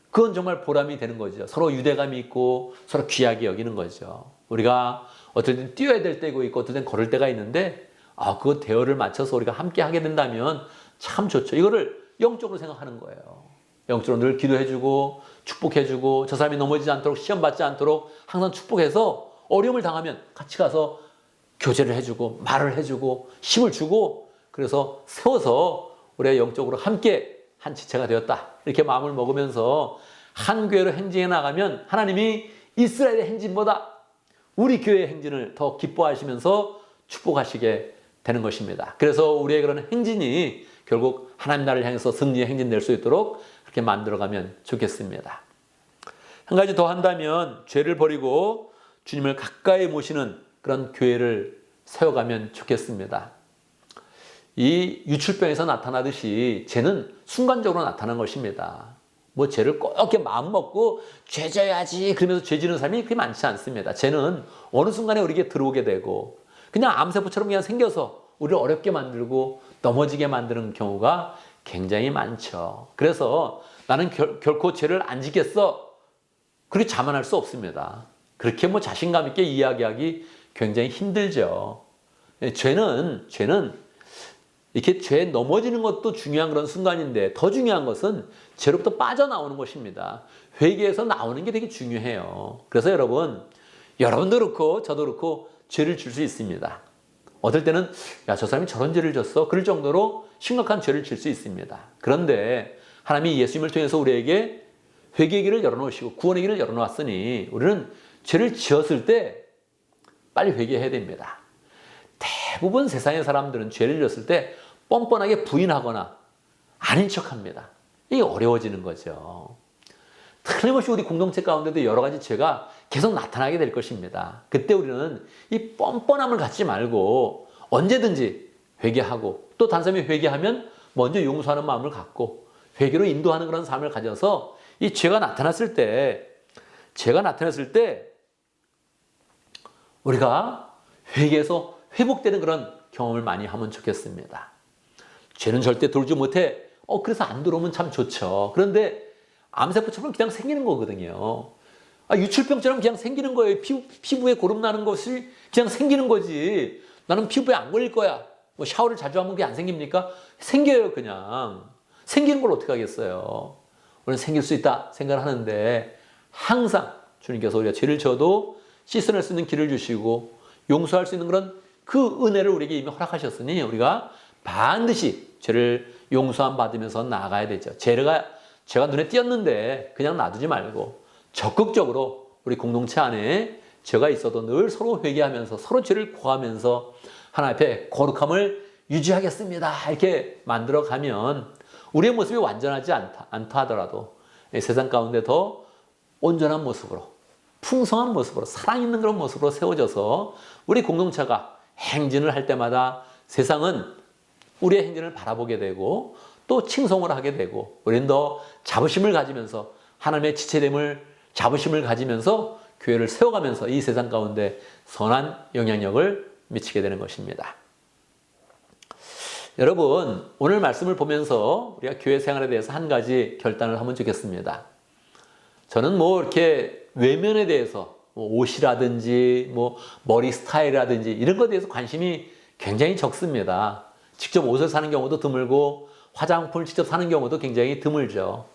그건 정말 보람이 되는 거죠. 서로 유대감이 있고 서로 귀하게 여기는 거죠. 우리가 어떨 땐 뛰어야 될 때고 있고 어떨 땐 걸을 때가 있는데, 그거 대열을 맞춰서 우리가 함께 하게 된다면 참 좋죠. 이거를 영적으로 생각하는 거예요. 영적으로 늘 기도해주고 축복해주고, 저 사람이 넘어지지 않도록, 시험 받지 않도록 항상 축복해서, 어려움을 당하면 같이 가서 교제를 해주고 말을 해주고 힘을 주고, 그래서 세워서 우리가 영적으로 함께 한 지체가 되었다, 이렇게 마음을 먹으면서 한 교회로 행진해 나가면 하나님이 이스라엘의 행진보다 우리 교회의 행진을 더 기뻐하시면서 축복하시게 되는 것입니다. 그래서 우리의 그런 행진이 결국 하나님 나라를 향해서 승리의 행진 될 수 있도록 그렇게 만들어가면 좋겠습니다. 한 가지 더 한다면, 죄를 버리고 주님을 가까이 모시는 그런 교회를 세워가면 좋겠습니다. 이 유출병에서 나타나듯이 죄는 순간적으로 나타난 것입니다. 뭐 죄를 꼭 이렇게 마음 먹고 죄 져야지 그러면서 죄 지는 사람이 그렇게 많지 않습니다. 죄는 어느 순간에 우리에게 들어오게 되고 그냥 암세포처럼 그냥 생겨서 우리를 어렵게 만들고 넘어지게 만드는 경우가 굉장히 많죠. 그래서 나는 결코 죄를 안 지겠어, 그렇게 자만할 수 없습니다. 그렇게 뭐 자신감 있게 이야기하기 굉장히 힘들죠. 죄는 이렇게 죄에 넘어지는 것도 중요한 그런 순간인데, 더 중요한 것은 죄로부터 빠져나오는 것입니다. 회개에서 나오는 게 되게 중요해요. 그래서 여러분도 그렇고 저도 그렇고 죄를 질 수 있습니다. 어떨 때는 저 사람이 저런 죄를 졌어, 그럴 정도로 심각한 죄를 질 수 있습니다. 그런데 하나님이 예수님을 통해서 우리에게 회개의 길을 열어놓으시고 구원의 길을 열어놓았으니, 우리는 죄를 지었을 때 빨리 회개해야 됩니다. 대부분 세상의 사람들은 죄를 지었을 때 뻔뻔하게 부인하거나 아닌 척합니다. 이게 어려워지는 거죠. 틀림없이 우리 공동체 가운데도 여러 가지 죄가 계속 나타나게 될 것입니다. 그때 우리는 이 뻔뻔함을 갖지 말고 언제든지 회개하고, 또 다른 사람이 회개하면 먼저 용서하는 마음을 갖고 회개로 인도하는 그런 삶을 가져서, 이 죄가 나타났을 때 우리가 회개해서 회복되는 그런 경험을 많이 하면 좋겠습니다. 죄는 절대 들어오지 못해. 그래서 안 들어오면 참 좋죠. 그런데 암세포처럼 그냥 생기는 거거든요. 유출병처럼 그냥 생기는 거예요. 피부에 고름 나는 것이 그냥 생기는 거지. 나는 피부에 안 걸릴 거야. 뭐 샤워를 자주 하면 그게 안 생깁니까? 생겨요, 그냥. 생기는 걸 어떻게 하겠어요? 우리는 생길 수 있다 생각을 하는데, 항상 주님께서 우리가 죄를 져도 씻어낼 수 있는 길을 주시고 용서할 수 있는 그런 그 은혜를 우리에게 이미 허락하셨으니, 우리가 반드시 죄를 용서함 받으면서 나아가야 되죠. 죄가 눈에 띄었는데 그냥 놔두지 말고 적극적으로 우리 공동체 안에 죄가 있어도 늘 서로 회개하면서 서로 죄를 고하면서 하나님 앞에 거룩함을 유지하겠습니다, 이렇게 만들어가면 우리의 모습이 완전하지 않다 하더라도 세상 가운데 더 온전한 모습으로, 풍성한 모습으로, 사랑 있는 그런 모습으로 세워져서 우리 공동체가 행진을 할 때마다 세상은 우리의 행진을 바라보게 되고 또 칭송을 하게 되고, 우리는 더 자부심을 가지면서 하나님의 지체됨을 자부심을 가지면서 교회를 세워가면서 이 세상 가운데 선한 영향력을 미치게 되는 것입니다. 여러분, 오늘 말씀을 보면서 우리가 교회 생활에 대해서 한 가지 결단을 하면 좋겠습니다. 저는 이렇게 외면에 대해서 옷이라든지 머리 스타일이라든지 이런 것에 대해서 관심이 굉장히 적습니다. 직접 옷을 사는 경우도 드물고 화장품을 직접 사는 경우도 굉장히 드물죠.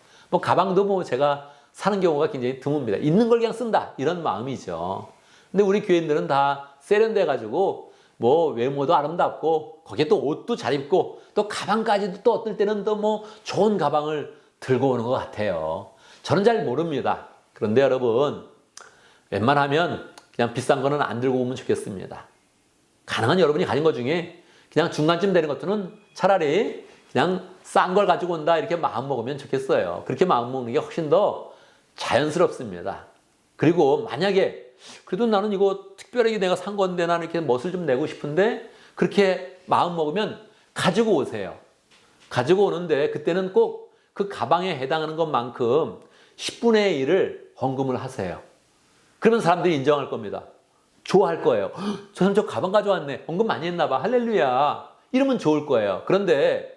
가방도 제가 사는 경우가 굉장히 드뭅니다. 있는 걸 그냥 쓴다 이런 마음이죠. 근데 우리 교인들은 다 세련돼 가지고 뭐 외모도 아름답고 거기에 또 옷도 잘 입고 또 가방까지도 또 어떨 때는 또 뭐 좋은 가방을 들고 오는 것 같아요. 저는 잘 모릅니다. 그런데 여러분 웬만하면 그냥 비싼 거는 안 들고 오면 좋겠습니다. 가능한 여러분이 가진 것 중에 그냥 중간쯤 되는 것들은 차라리 그냥 싼 걸 가지고 온다 이렇게 마음 먹으면 좋겠어요. 그렇게 마음 먹는 게 훨씬 더 자연스럽습니다. 그리고 만약에 그래도 나는 이거 특별하게 내가 산 건데 나는 이렇게 멋을 좀 내고 싶은데 그렇게 마음 먹으면 가지고 오세요. 가지고 오는데 그때는 꼭 그 가방에 해당하는 것만큼 10분의 1을 헌금을 하세요. 그러면 사람들이 인정할 겁니다. 좋아할 거예요. 저 사람 저 가방 가져왔네. 헌금 많이 했나 봐. 할렐루야. 이러면 좋을 거예요. 그런데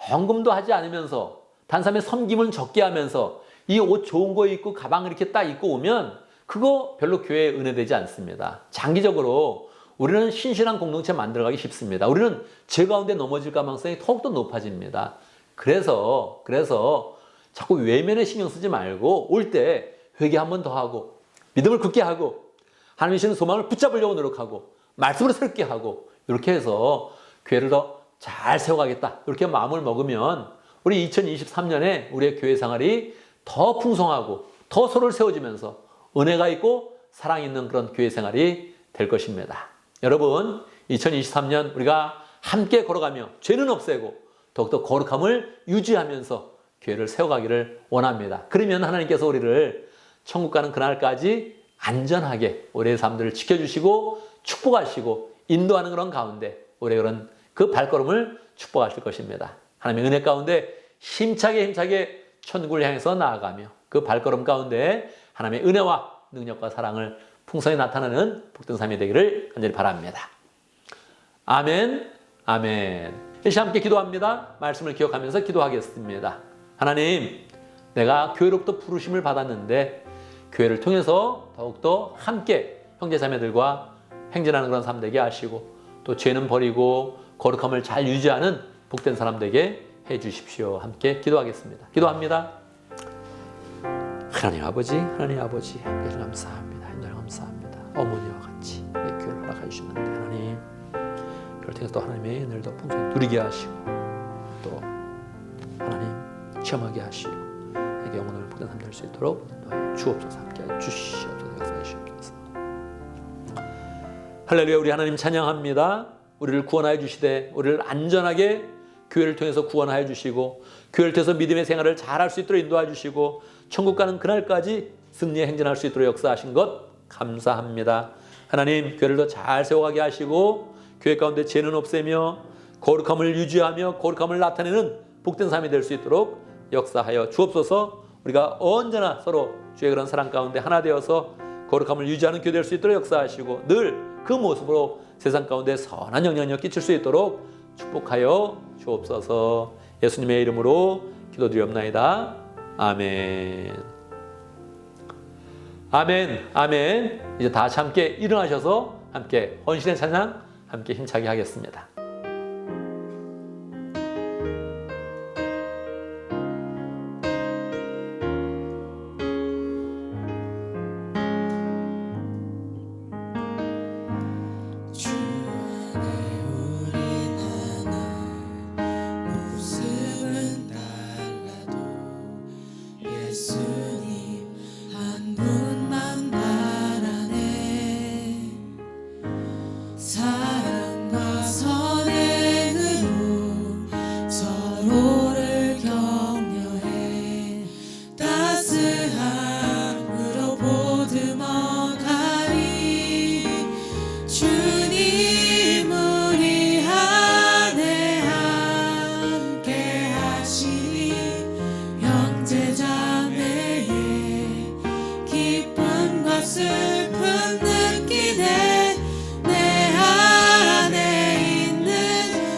헌금도 하지 않으면서 단삼에 섬김을 적게 하면서 이 옷 좋은 거 입고 가방 이렇게 딱 입고 오면 그거 별로 교회에 은혜되지 않습니다. 장기적으로 우리는 신실한 공동체 만들어가기 쉽습니다. 우리는 죄 가운데 넘어질 가능성이 더욱더 높아집니다. 그래서 자꾸 외면에 신경 쓰지 말고 올 때 회개 한 번 더 하고 믿음을 굳게 하고 하나님이 주시는 소망을 붙잡으려고 노력하고 말씀으로 새롭게 하고 이렇게 해서 교회를 더 잘 세워가겠다 이렇게 마음을 먹으면 우리 2023년에 우리의 교회 생활이 더 풍성하고 더 서로를 세워주면서 은혜가 있고 사랑이 있는 그런 교회 생활이 될 것입니다. 여러분 2023년 우리가 함께 걸어가며 죄는 없애고 더욱더 거룩함을 유지하면서 교회를 세워가기를 원합니다. 그러면 하나님께서 우리를 천국 가는 그날까지 안전하게 우리의 삶들을 지켜주시고 축복하시고 인도하는 그런 가운데 우리의 그런 그 발걸음을 축복하실 것입니다. 하나님의 은혜 가운데 힘차게 천국을 향해서 나아가며 그 발걸음 가운데 하나님의 은혜와 능력과 사랑을 풍성히 나타나는 복된 삶이 되기를 간절히 바랍니다. 아멘, 아멘. 다시 함께 기도합니다. 말씀을 기억하면서 기도하겠습니다. 하나님, 내가 교회로부터 부르심을 받았는데 교회를 통해서 더욱더 함께 형제자매들과 행진하는 그런 삶 되게 하시고 또 죄는 버리고 거룩함을 잘 유지하는 복된 사람 되게 해주십시오. 함께 기도하겠습니다. 기도합니다. 하나님 아버지, 하나님 감사합니다. 하나님 감사합니다. 어머니와 같이 내 교회를 허락해 주시는데 하나님 그걸 통해서 또 하나님의 은혜를 더 풍성히 누리게 하시고 또 하나님 체험하게 하시고 내게 영혼을 복된 삶 될 수 있도록 주옵소서. 함께 주시옵소서. 역사해 주시옵소서. 할렐루야. 우리 하나님 찬양합니다. 우리를 구원하여 주시되 우리를 안전하게 교회를 통해서 구원하여 주시고 교회를 통해서 믿음의 생활을 잘할 수 있도록 인도해 주시고 천국 가는 그날까지 승리에 행진할 수 있도록 역사하신 것 감사합니다. 하나님 교회를 더 잘 세워가게 하시고 교회 가운데 죄는 없애며 거룩함을 유지하며 거룩함을 나타내는 복된 삶이 될 수 있도록 역사하여 주옵소서. 우리가 언제나 서로 주의 그런 사랑 가운데 하나 되어서 거룩함을 유지하는 교회 될 수 있도록 역사하시고 늘 그 모습으로 세상 가운데 선한 영향력 끼칠 수 있도록 축복하여 주옵소서. 예수님의 이름으로 기도드리옵나이다. 아멘. 아멘. 아멘. 이제 다 같이 함께 일어나셔서 함께 헌신의 찬양 함께 힘차게 하겠습니다.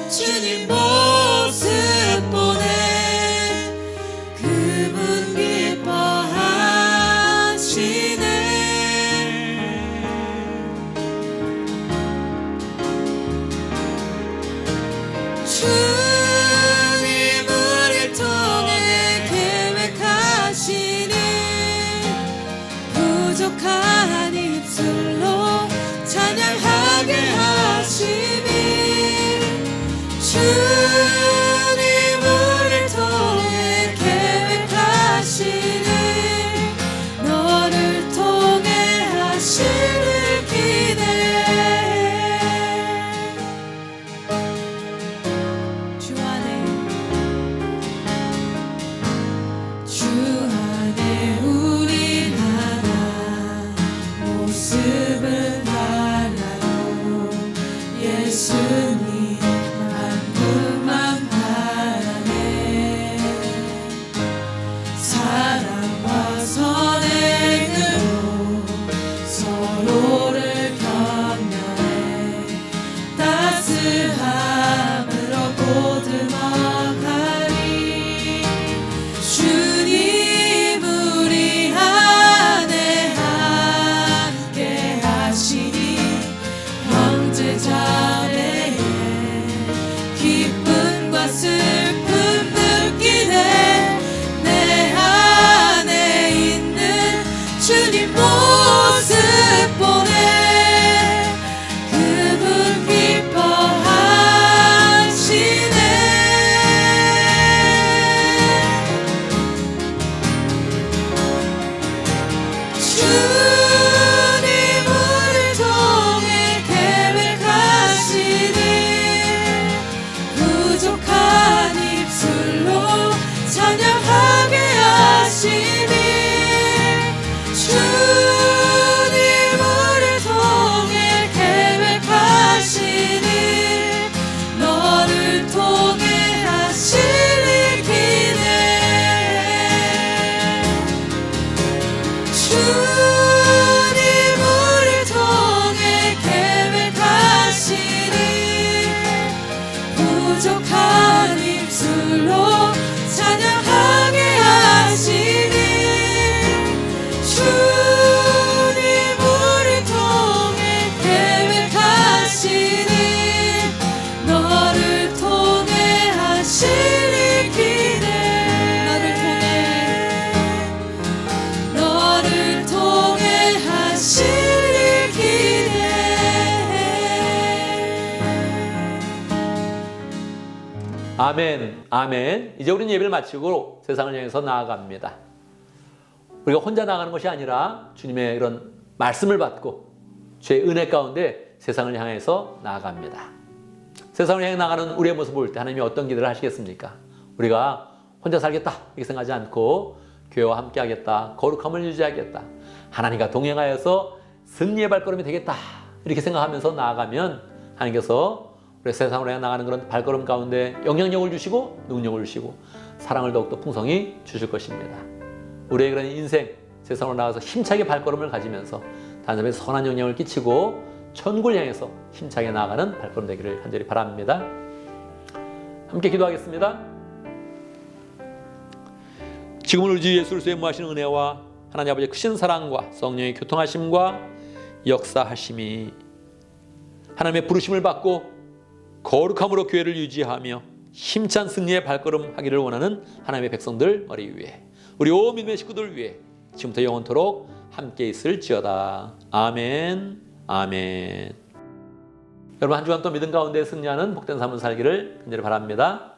주님 모습 아멘, 아멘. 이제 우리는 예배를 마치고 세상을 향해서 나아갑니다. 우리가 혼자 나가는 것이 아니라 주님의 이런 말씀을 받고 주의 은혜 가운데 세상을 향해서 나아갑니다. 세상을 향해 나가는 우리의 모습을 볼 때 하나님이 어떤 기대를 하시겠습니까? 우리가 혼자 살겠다 이렇게 생각하지 않고 교회와 함께 하겠다, 거룩함을 유지하겠다, 하나님과 동행하여서 승리의 발걸음이 되겠다 이렇게 생각하면서 나아가면 하나님께서 우리 세상으로 향해 나가는 그런 발걸음 가운데 영향력을 주시고 능력을 주시고 사랑을 더욱더 풍성히 주실 것입니다. 우리의 그런 인생, 세상으로 나가서 힘차게 발걸음을 가지면서 다른 사람에게 선한 영향을 끼치고 천국을 향해서 힘차게 나아가는 발걸음 되기를 간절히 바랍니다. 함께 기도하겠습니다. 지금은 우리 주 예수 그리스도의 무하신 은혜와 하나님 아버지의 크신 사랑과 성령의 교통하심과 역사하심이 하나님의 부르심을 받고 거룩함으로 교회를 유지하며 힘찬 승리의 발걸음 하기를 원하는 하나님의 백성들 머리 위에 우리 온 믿음의 식구들 위해 지금부터 영원토록 함께 있을지어다. 아멘, 아멘. 여러분 한 주간 또 믿음 가운데 승리하는 복된 삶을 살기를 간절히 바랍니다.